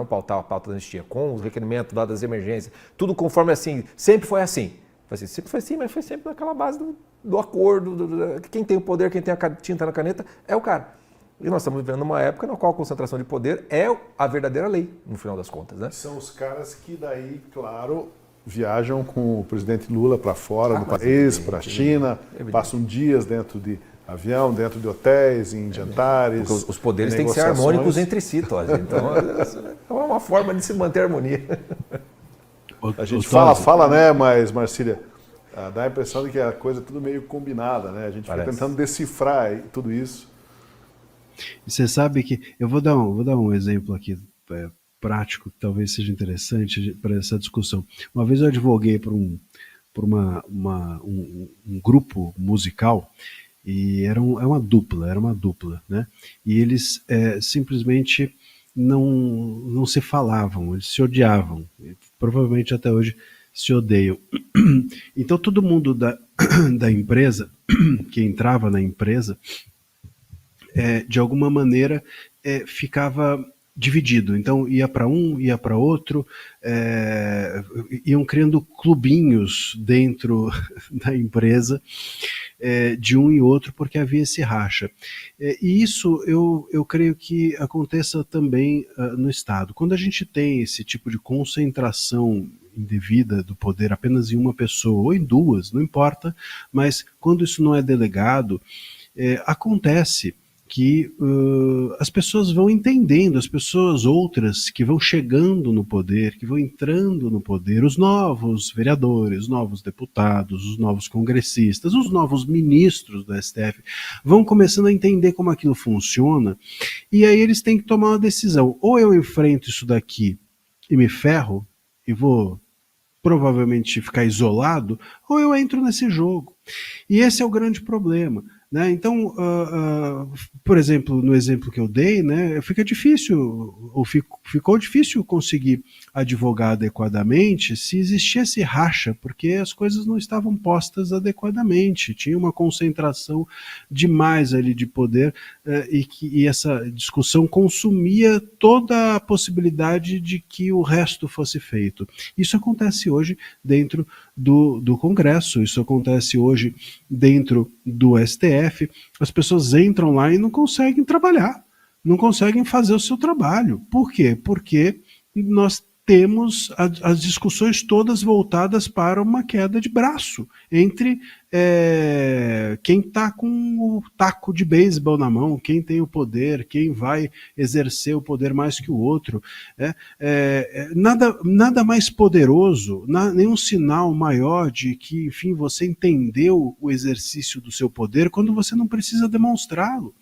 pautar a pauta da anistia com os requerimentos das emergências, tudo conforme assim, sempre foi assim. Sempre foi assim, mas foi sempre naquela base do acordo, quem tem o poder, quem tem a tinta na caneta é o cara. E nós estamos vivendo uma época na qual a concentração de poder é a verdadeira lei, no final das contas, né? São os caras que daí, claro, viajam com o presidente Lula para fora do país, para a China, passam dias dentro de avião, dentro de hotéis, em jantares. Porque os poderes em têm que ser negociações. harmônicos entre si, Tosi. Então, é uma forma de se manter a harmonia. A gente fala, né, mas, Marcília, dá a impressão de que a coisa é tudo meio combinada, né? A gente fica tentando decifrar tudo isso. E você sabe que... Eu vou dar um exemplo aqui prático, que talvez seja interessante para essa discussão. Uma vez eu advoguei por um grupo musical, e era uma dupla, né? E eles simplesmente não se falavam, eles se odiavam. Provavelmente até hoje se odeiam. Então todo mundo da empresa, que entrava na empresa, de alguma maneira ficava dividido. Então ia para um, ia para outro, iam criando clubinhos dentro da empresa, de um e outro, porque havia esse racha. E isso eu creio que aconteça também no Estado. Quando a gente tem esse tipo de concentração indevida do poder apenas em uma pessoa, ou em duas, não importa, mas quando isso não é delegado, acontece que as pessoas vão entendendo, as pessoas outras que vão chegando no poder, que vão entrando no poder, os novos vereadores, os novos deputados, os novos congressistas, os novos ministros do STF, vão começando a entender como aquilo funciona, e aí eles têm que tomar uma decisão. Ou eu enfrento isso daqui e me ferro, e vou provavelmente ficar isolado, ou eu entro nesse jogo. E esse é o grande problema. Né? Então, por exemplo, no exemplo que eu dei, né, ficou difícil conseguir advogar adequadamente se existia esse racha, porque as coisas não estavam postas adequadamente, tinha uma concentração demais ali de poder, e essa discussão consumia toda a possibilidade de que o resto fosse feito. Isso acontece hoje dentro do Congresso, isso acontece hoje dentro do STF, as pessoas entram lá e não conseguem trabalhar, não conseguem fazer o seu trabalho. Por quê? Porque nós temos as discussões todas voltadas para uma queda de braço entre quem está com o taco de beisebol na mão, quem tem o poder, quem vai exercer o poder mais que o outro. Nada mais poderoso, nenhum sinal maior de que, enfim, você entendeu o exercício do seu poder quando você não precisa demonstrá-lo.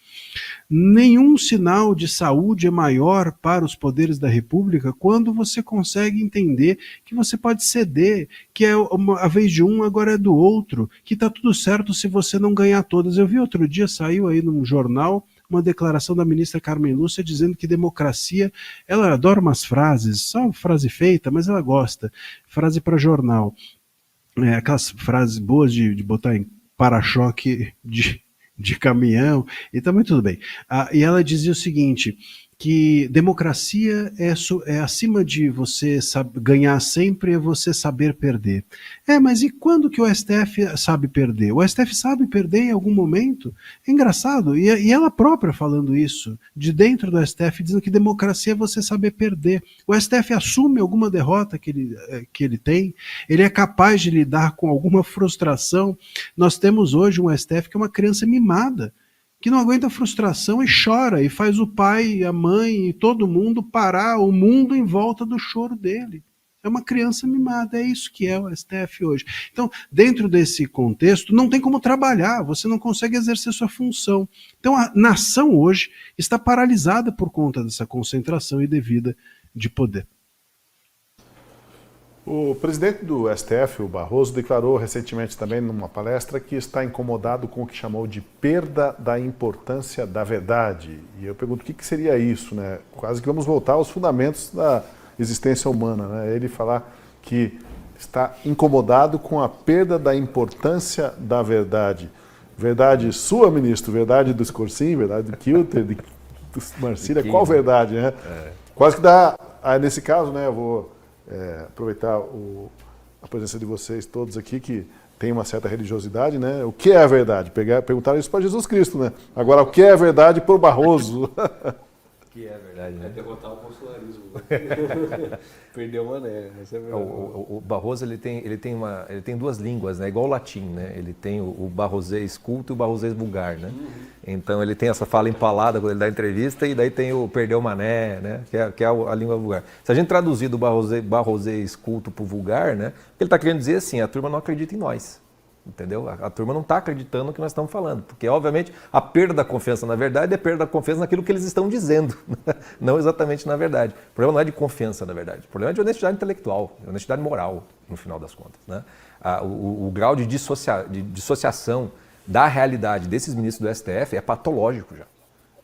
Nenhum sinal de saúde é maior para os poderes da República quando você consegue entender que você pode ceder, que a vez de um, agora é do outro, que está tudo certo se você não ganhar todas. Eu vi outro dia, saiu aí num jornal, uma declaração da ministra Carmen Lúcia dizendo que democracia, ela adora umas frases, só frase feita, mas ela gosta, frase para jornal, aquelas frases boas de botar em para-choque de caminhão, e também tudo bem. E ela dizia o seguinte, que democracia é acima de você ganhar sempre, é você saber perder. Mas e quando que o STF sabe perder? O STF sabe perder em algum momento? É engraçado, e ela própria falando isso, de dentro do STF, dizendo que democracia é você saber perder. O STF assume alguma derrota que ele tem, ele é capaz de lidar com alguma frustração. Nós temos hoje um STF que é uma criança mimada, que não aguenta a frustração e chora, e faz o pai, a mãe e todo mundo parar o mundo em volta do choro dele. É uma criança mimada, é isso que é o STF hoje. Então, dentro desse contexto, não tem como trabalhar, você não consegue exercer sua função. Então, a nação hoje está paralisada por conta dessa concentração indevida de poder. O presidente do STF, o Barroso, declarou recentemente também numa palestra que está incomodado com o que chamou de perda da importância da verdade. E eu pergunto o que seria isso, né? Quase que vamos voltar aos fundamentos da existência humana, né? Ele falar que está incomodado com a perda da importância da verdade. Verdade sua, ministro? Verdade do Scorsin? Verdade do Kilter? Do Marcília? Qual verdade, né? Quase que dá... nesse caso, né, eu vou... aproveitar a presença de vocês todos aqui que tem uma certa religiosidade, né? O que é a verdade? Perguntaram isso para Jesus Cristo, né? Agora, o que é a verdade por Barroso? Que é verdade, né? É derrotar o bolsonarismo. Perdeu o mané. Essa é verdade. O Barroso ele tem duas línguas, né? Igual o latim, né? Ele tem o barrosês culto e o barrosês vulgar, né? Então ele tem essa fala empalada quando ele dá entrevista e daí tem o perdeu o mané, né? Que é a língua vulgar. Se a gente traduzir do barrosês culto para o vulgar, né? Ele está querendo dizer assim, a turma não acredita em nós. Entendeu? A turma não está acreditando no que nós estamos falando, porque obviamente a perda da confiança na verdade é perda da confiança naquilo que eles estão dizendo, não exatamente na verdade. O problema não é de confiança na verdade, o problema é de honestidade intelectual, de honestidade moral, no final das contas, né? O grau de dissociação da realidade desses ministros do STF é patológico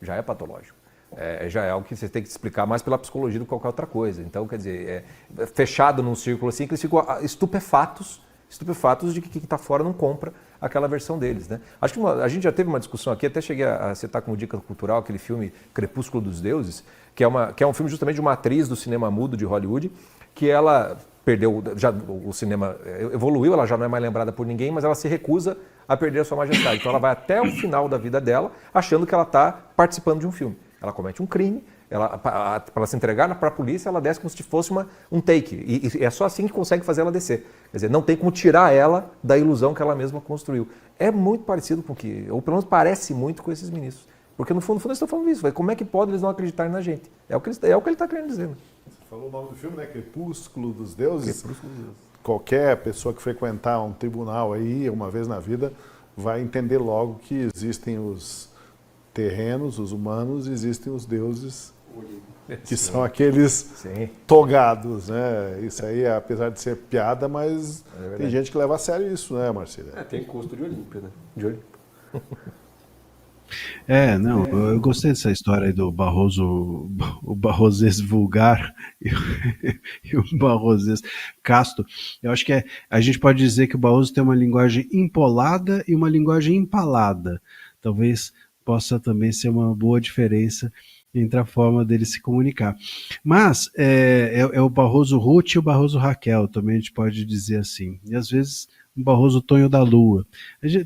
já é patológico. Já é algo que você tem que explicar mais pela psicologia do que qualquer outra coisa. Então, quer dizer, fechado num círculo assim, que eles ficam estupefatos de que quem está fora não compra aquela versão deles, né? Acho que a gente já teve uma discussão aqui, até cheguei a citar como dica cultural aquele filme Crepúsculo dos Deuses, que é um filme justamente de uma atriz do cinema mudo de Hollywood, que ela perdeu, o cinema evoluiu, ela já não é mais lembrada por ninguém, mas ela se recusa a perder a sua majestade. Então ela vai até o final da vida dela achando que ela está participando de um filme. Ela comete um crime, para ela se entregar para a polícia, ela desce como se fosse um take. E é só assim que consegue fazer ela descer. Quer dizer, não tem como tirar ela da ilusão que ela mesma construiu. É muito parecido com ou pelo menos parece muito com esses ministros. Porque no fundo eles estão falando isso. Como é que pode eles não acreditarem na gente? É o que ele está querendo dizer. Né? Você falou o nome do filme, né? Crepúsculo dos Deuses. Crepúsculo dos Deuses. Qualquer pessoa que frequentar um tribunal aí, uma vez na vida, vai entender logo que existem os terrenos, os humanos, e existem os deuses, que são aqueles togados, né? Isso aí, apesar de ser piada, mas tem gente que leva a sério isso, né, Marcília? Tem custo de Olímpia, né? Não, eu gostei dessa história aí do Barroso, o barrosês vulgar e o barrosês casto. Eu acho que a gente pode dizer que o Barroso tem uma linguagem empolada e uma linguagem empalada. Talvez possa também ser uma boa diferença entre a forma dele se comunicar. Mas é o Barroso Ruth e o Barroso Raquel, também a gente pode dizer assim. E às vezes um Barroso Tonho da Lua.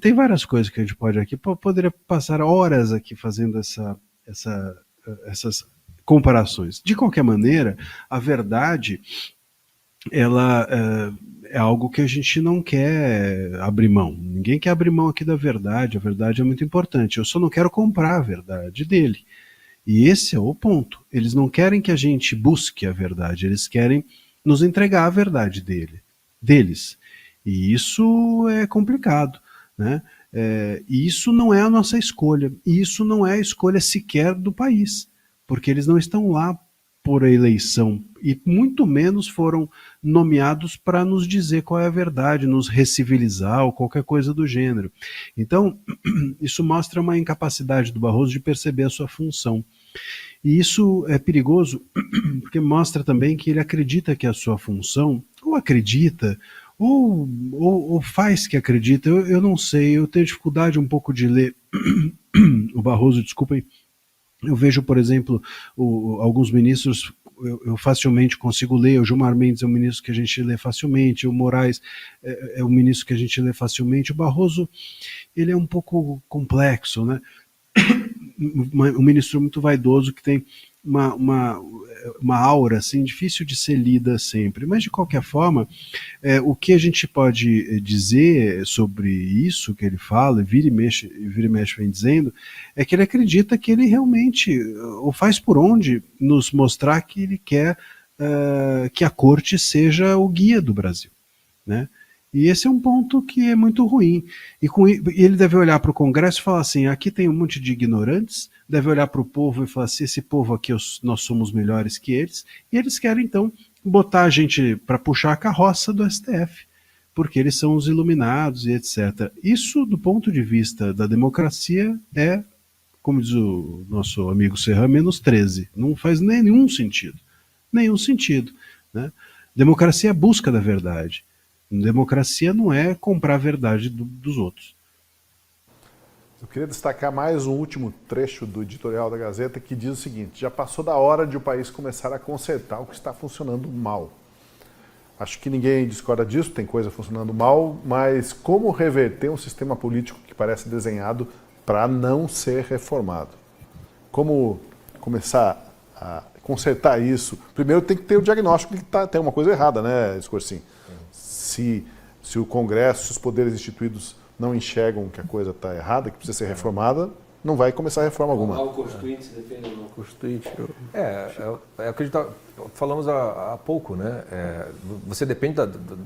Tem várias coisas que a gente pode aqui, poderia passar horas aqui fazendo essas comparações. De qualquer maneira, a verdade, ela é algo que a gente não quer abrir mão. Ninguém quer abrir mão aqui da verdade, a verdade é muito importante. Eu só não quero comprar a verdade dele. E esse é o ponto. Eles não querem que a gente busque a verdade, eles querem nos entregar a verdade deles. E isso é complicado, né? E isso não é a nossa escolha, e isso não é a escolha sequer do país, porque eles não estão lá por eleição, e muito menos foram nomeados para nos dizer qual é a verdade, nos recivilizar ou qualquer coisa do gênero. Então, isso mostra uma incapacidade do Barroso de perceber a sua função. E isso é perigoso, porque mostra também que ele acredita que a sua função, ou acredita, ou faz que acredita, eu não sei, eu tenho dificuldade um pouco de ler o Barroso, desculpem. Eu vejo, por exemplo, alguns ministros, eu facilmente consigo ler, o Gilmar Mendes é um ministro que a gente lê facilmente, o Moraes é um ministro que a gente lê facilmente, o Barroso, ele é um pouco complexo, né? Um ministro muito vaidoso que tem uma aura assim, difícil de ser lida sempre, mas de qualquer forma, o que a gente pode dizer sobre isso que ele fala, vira e mexe vem dizendo, é que ele acredita que ele realmente o faz por onde nos mostrar que ele quer que a corte seja o guia do Brasil, né? E esse é um ponto que é muito ruim. E ele deve olhar para o Congresso e falar assim, aqui tem um monte de ignorantes, deve olhar para o povo e falar assim, esse povo aqui nós somos melhores que eles, e eles querem então botar a gente para puxar a carroça do STF, porque eles são os iluminados e etc. Isso, do ponto de vista da democracia, é, como diz o nosso amigo Serra, menos 13. Não faz nenhum sentido. Nenhum sentido, né? Democracia é a busca da verdade. Democracia não é comprar a verdade dos outros. Eu queria destacar mais um último trecho do editorial da Gazeta que diz o seguinte: já passou da hora de o país começar a consertar o que está funcionando mal. Acho que ninguém discorda disso, tem coisa funcionando mal, mas como reverter um sistema político que parece desenhado para não ser reformado? Como começar consertar isso, primeiro tem que ter o diagnóstico de que tem uma coisa errada, né, Escorcim? Se o Congresso, se os poderes instituídos não enxergam que a coisa está errada, que precisa ser reformada, não vai começar reforma alguma. O Constituinte se defende do Constituinte. É o que a gente falamos há pouco, né? Você depende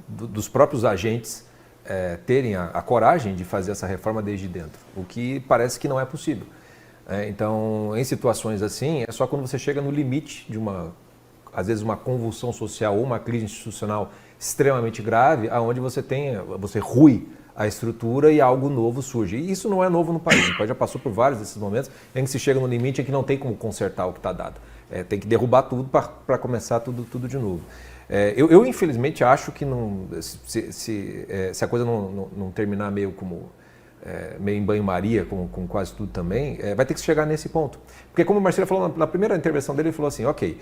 dos próprios agentes terem a coragem de fazer essa reforma desde dentro, o que parece que não é possível. Então, em situações assim, é só quando você chega no limite de às vezes uma convulsão social ou uma crise institucional extremamente grave, aonde você rui a estrutura e algo novo surge. E isso não é novo no país. O país já passou por vários desses momentos em que se chega no limite em que não tem como consertar o que está dado. Tem que derrubar tudo para começar tudo de novo. Eu infelizmente acho que se a coisa não terminar meio em banho-maria, com quase tudo também, vai ter que chegar nesse ponto. Porque como o Marcelo falou na primeira intervenção dele, ele falou assim, ok,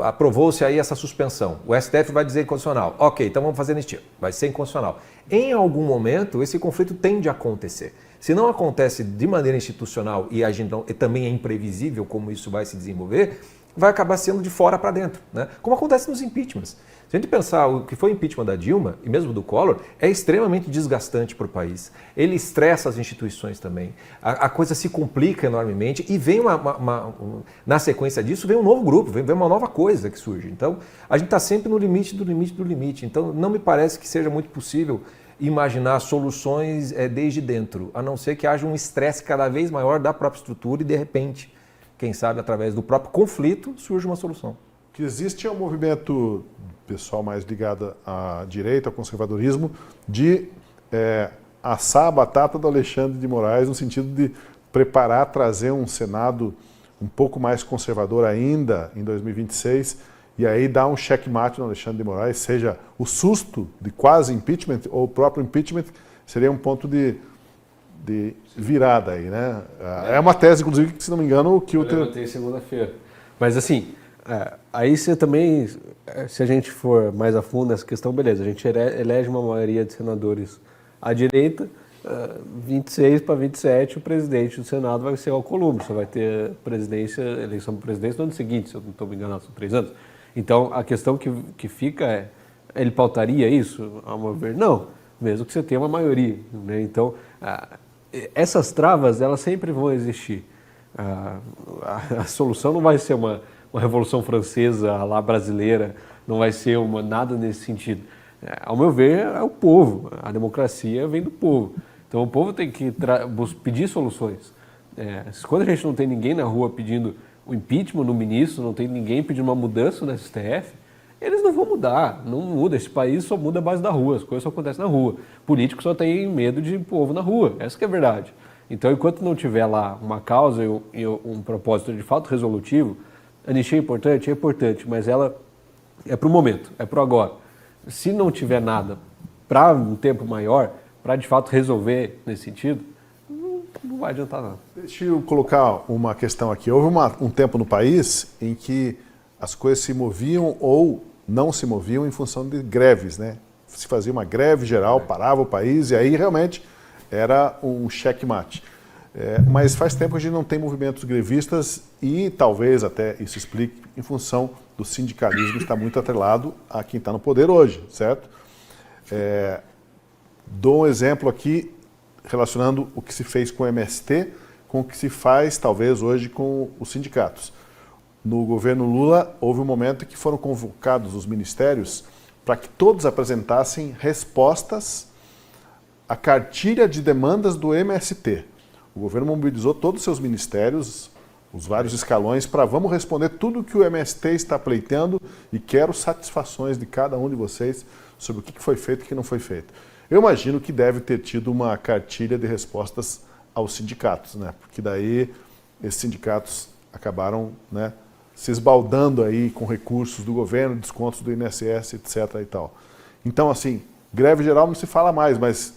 aprovou-se aí essa suspensão, o STF vai dizer inconstitucional, ok, então vamos fazer anistia, vai ser inconstitucional. Em algum momento, esse conflito tende a acontecer. Se não acontece de maneira institucional e também é imprevisível como isso vai se desenvolver, vai acabar sendo de fora para dentro, né? Como acontece nos impeachments. Se a gente pensar o que foi o impeachment da Dilma e mesmo do Collor, é extremamente desgastante para o país. Ele estressa as instituições também. A coisa se complica enormemente e vem na sequência disso, vem um novo grupo, vem uma nova coisa que surge. Então, a gente está sempre no limite do limite do limite. Então, não me parece que seja muito possível imaginar soluções desde dentro, a não ser que haja um estresse cada vez maior da própria estrutura e, de repente, quem sabe, através do próprio conflito, surge uma solução. O que existe é um movimento pessoal mais ligado à direita, ao conservadorismo, de assar a batata do Alexandre de Moraes, no sentido de preparar, trazer um Senado um pouco mais conservador ainda em 2026, e aí dar um checkmate no Alexandre de Moraes, seja o susto de quase impeachment ou o próprio impeachment, seria um ponto de virada aí, né? É uma tese, inclusive, que, se não me engano, o Kilter... Eu levantei segunda-feira. Mas assim, aí você também, se a gente for mais a fundo nessa questão, beleza, a gente elege uma maioria de senadores à direita, 26 para 27, o presidente do Senado vai ser o Alcolumbre, só vai ter eleição para presidência no ano seguinte, se eu não estou me enganando, são 3 anos. Então, a questão que fica ele pautaria isso, a meu ver? Não, mesmo que você tenha uma maioria, né? Então, essas travas, elas sempre vão existir. A solução não vai ser uma Revolução Francesa lá brasileira, não vai ser nada nesse sentido. Ao meu ver, é o povo, a democracia vem do povo. Então o povo tem que pedir soluções. Quando a gente não tem ninguém na rua pedindo o impeachment no ministro, não tem ninguém pedindo uma mudança no STF, eles não vão mudar, não muda. Esse país só muda a base da rua, as coisas só acontecem na rua. Político só tem medo de povo na rua, essa que é a verdade. Então, enquanto não tiver lá uma causa e um propósito de fato resolutivo, a anistia é importante, mas ela é para o momento, é para o agora. Se não tiver nada para um tempo maior, para de fato resolver nesse sentido, não vai adiantar nada. Deixa eu colocar uma questão aqui. Houve um tempo no país em que as coisas se moviam ou não se moviam em função de greves, né? Se fazia uma greve geral, parava o país e aí realmente era um checkmate. Mas faz tempo que a gente não tem movimentos grevistas e talvez até isso explique em função do sindicalismo que está muito atrelado a quem está no poder hoje, certo? Dou um exemplo aqui relacionando o que se fez com o MST com o que se faz talvez hoje com os sindicatos. No governo Lula houve um momento em que foram convocados os ministérios para que todos apresentassem respostas à cartilha de demandas do MST. O governo mobilizou todos os seus ministérios, os vários escalões, para vamos responder tudo o que o MST está pleiteando e quero satisfações de cada um de vocês sobre o que foi feito e o que não foi feito. Eu imagino que deve ter tido uma cartilha de respostas aos sindicatos, né? Porque daí esses sindicatos acabaram, né, se esbaldando aí com recursos do governo, descontos do INSS, etc. e tal. Então, assim, greve geral não se fala mais, mas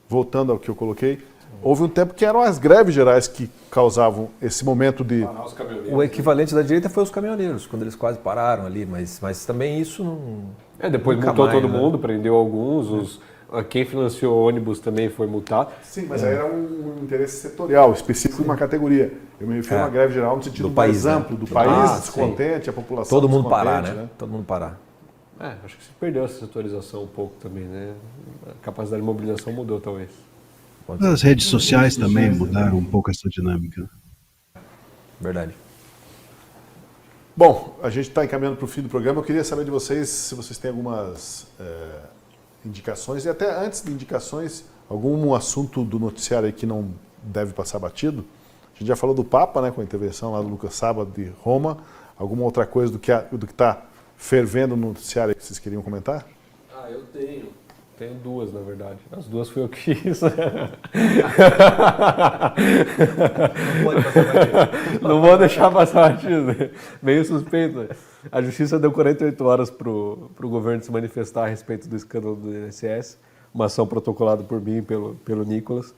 voltando ao que eu coloquei, houve um tempo que eram as greves gerais que causavam esse momento de... O equivalente da direita foi os caminhoneiros, quando eles quase pararam ali, mas também isso não... Depois nunca mutou mais, todo né? mundo, prendeu alguns, Quem financiou o ônibus também foi multado. Sim, mas aí era um interesse setorial, específico de uma categoria. Eu me refiro a uma greve geral no sentido Do país, mais né? amplo, do país sim. descontente, a população Todo mundo parar, descontente, né? Todo mundo parar. Acho que se perdeu essa setorização um pouco também, né? A capacidade de mobilização mudou, talvez. As redes sociais também mudaram um pouco essa dinâmica. Verdade. Bom, a gente está encaminhando para o fim do programa. Eu queria saber de vocês se vocês têm algumas indicações, e até antes de indicações, algum assunto do noticiário aí que não deve passar batido. A gente já falou do Papa, né, com a intervenção lá do Lucas Saba de Roma. Alguma outra coisa do que está fervendo no noticiário aí que vocês queriam comentar? Eu tenho. Tenho duas, na verdade. As duas fui eu que fiz. Não vou deixar passar batido. Meio suspeito. A justiça deu 48 horas para o governo se manifestar a respeito do escândalo do INSS. Uma ação protocolada por mim e pelo Nicolas.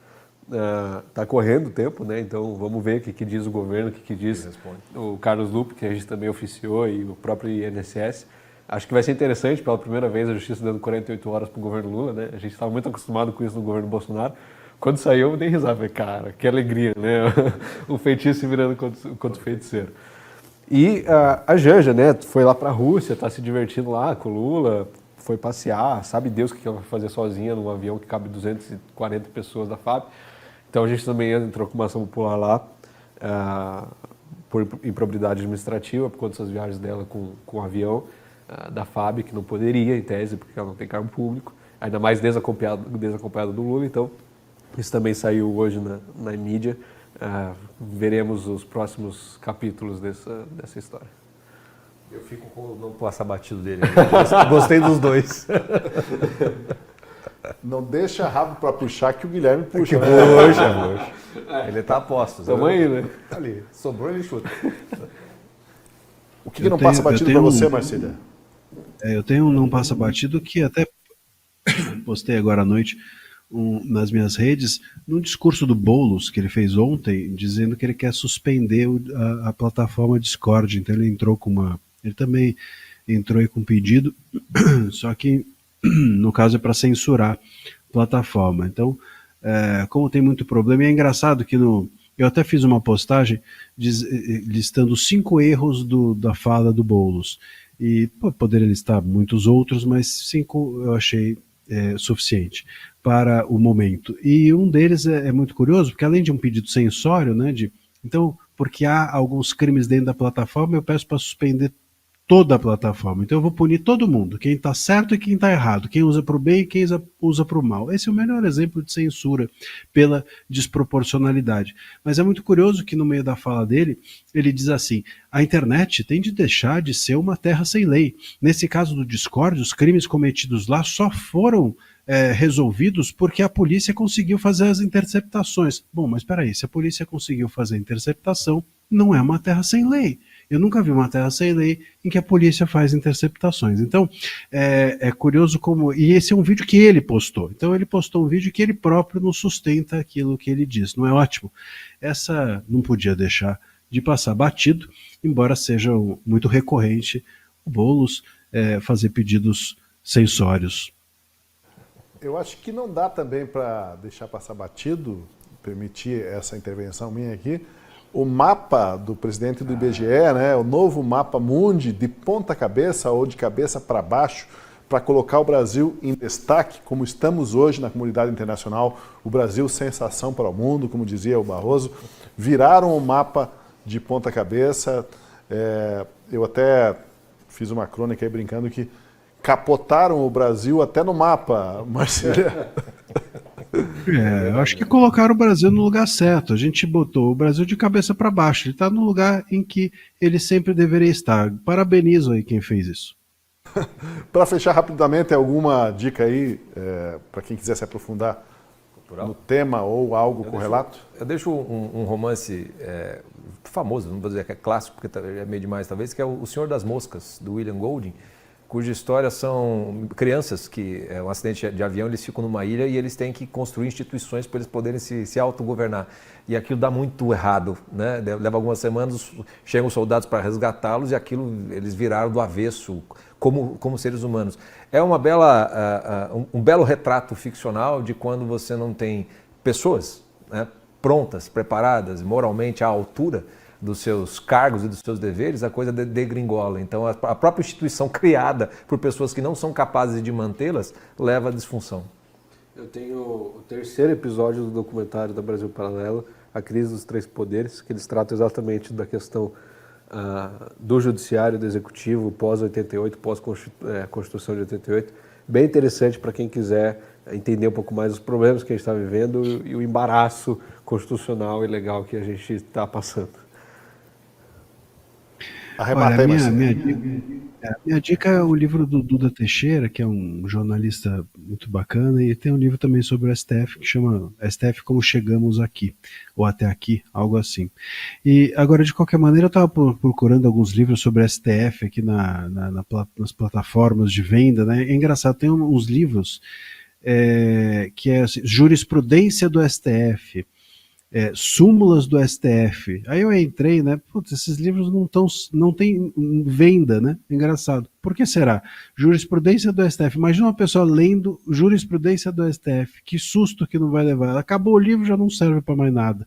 Está correndo o tempo, né? Então vamos ver o que diz o governo, o que diz o Carlos Lupe, que a gente também oficiou, e o próprio INSS. Acho que vai ser interessante, pela primeira vez, a justiça dando 48 horas para o governo Lula, né? A gente estava muito acostumado com isso no governo Bolsonaro. Quando saiu, eu dei risada. Falei, cara, que alegria, né? O feitiço se virando contra o feiticeiro. E a Janja, né? Foi lá para a Rússia, está se divertindo lá com o Lula, foi passear, sabe Deus o que ela vai fazer sozinha num avião que cabe 240 pessoas da FAB. Então a gente também entrou com uma ação popular lá, por improbidade administrativa, por conta dessas viagens dela com o avião da FAB, que não poderia, em tese, porque ela não tem cargo público, ainda mais desacompanhada do Lula. Então isso também saiu hoje na mídia. Veremos os próximos capítulos dessa história. Eu fico com o não passar batido dele. Gostei dos dois. Não deixa rabo para puxar que o Guilherme puxa. Puxa. Ele está a postos. Tamo aí, né? Ali, sobrou, ele chuta. O que não passa batido para você, Marcília? Eu tenho um não passa batido que até postei agora à noite nas minhas redes, num discurso do Boulos que ele fez ontem, dizendo que ele quer suspender a plataforma Discord. Então ele também entrou aí com um pedido, só que no caso é para censurar a plataforma. Então, como tem muito problema, e é engraçado que eu até fiz uma postagem listando 5 erros da fala do Boulos. E poderia listar muitos outros, mas 5 eu achei suficiente para o momento. E um deles é muito curioso, porque além de um pedido censório, né, então, porque há alguns crimes dentro da plataforma, eu peço para suspender toda a plataforma. Então eu vou punir todo mundo, quem está certo e quem está errado, quem usa para o bem e quem usa para o mal. Esse é o melhor exemplo de censura pela desproporcionalidade. Mas é muito curioso que no meio da fala dele, ele diz assim: a internet tem de deixar de ser uma terra sem lei. Nesse caso do Discord, os crimes cometidos lá só foram resolvidos porque a polícia conseguiu fazer as interceptações. Bom, mas espera aí, se a polícia conseguiu fazer a interceptação, não é uma terra sem lei. Eu nunca vi uma terra sem lei em que a polícia faz interceptações. Então, é curioso como... E esse é um vídeo que ele postou. Então, ele postou um vídeo que ele próprio não sustenta aquilo que ele diz. Não é ótimo? Essa não podia deixar de passar batido, embora seja muito recorrente o Boulos fazer pedidos censórios. Eu acho que não dá também para deixar passar batido, permitir essa intervenção minha aqui, o mapa do presidente do IBGE, né, o novo mapa mundi, de ponta cabeça ou de cabeça para baixo, para colocar o Brasil em destaque, como estamos hoje na comunidade internacional, o Brasil sensação para o mundo, como dizia o Barroso, viraram o mapa de ponta cabeça. Eu até fiz uma crônica aí brincando que capotaram o Brasil até no mapa, Marcília. Eu acho que colocaram o Brasil no lugar certo. A gente botou o Brasil de cabeça para baixo. Ele está no lugar em que ele sempre deveria estar. Parabenizo aí quem fez isso. Para fechar rapidamente, alguma dica aí para quem quiser se aprofundar no tema ou algo correlato? Eu deixo um romance famoso, não vou dizer que é clássico, porque é meio demais talvez, que é O Senhor das Moscas, do William Golding, cuja história são crianças que, um acidente de avião, eles ficam numa ilha e eles têm que construir instituições para eles poderem se autogovernar. E aquilo dá muito errado, né? Leva algumas semanas, chegam os soldados para resgatá-los e aquilo eles viraram do avesso, como seres humanos. É uma um belo retrato ficcional de quando você não tem pessoas, né, prontas, preparadas, moralmente à altura dos seus cargos e dos seus deveres, a coisa degringola. Então, a própria instituição criada por pessoas que não são capazes de mantê-las leva à disfunção. Eu tenho o terceiro episódio do documentário da Brasil Paralelo, A Crise dos Três Poderes, que eles tratam exatamente da questão do judiciário, do executivo, pós-88, pós-Constituição de 88. Bem interessante para quem quiser entender um pouco mais os problemas que a gente está vivendo e o embaraço constitucional e legal que a gente está passando. Arrebata aí, minha dica é o livro do Duda Teixeira, que é um jornalista muito bacana, e tem um livro também sobre o STF, que chama STF Como Chegamos Aqui, ou Até Aqui, algo assim. E agora, de qualquer maneira, eu estava procurando alguns livros sobre o STF aqui nas plataformas de venda, né? É engraçado, tem uns livros que é assim, Jurisprudência do STF, súmulas do STF. Aí eu entrei, né? Putz, esses livros não tem venda, né? Engraçado. Por que será? Jurisprudência do STF. Imagina uma pessoa lendo Jurisprudência do STF. Que susto que não vai levar. Acabou o livro, já não serve para mais nada.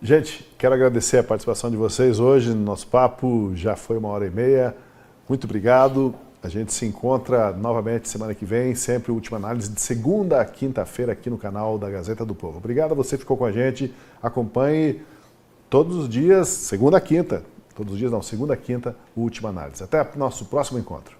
Gente, quero agradecer a participação de vocês hoje no nosso papo. Já foi 1h30. Muito obrigado. A gente se encontra novamente semana que vem, sempre Última Análise, de segunda a quinta-feira aqui no canal da Gazeta do Povo. Obrigado a você que ficou com a gente. Acompanhe todos os dias, segunda a quinta. Todos os dias não, segunda a quinta, Última Análise. Até o nosso próximo encontro.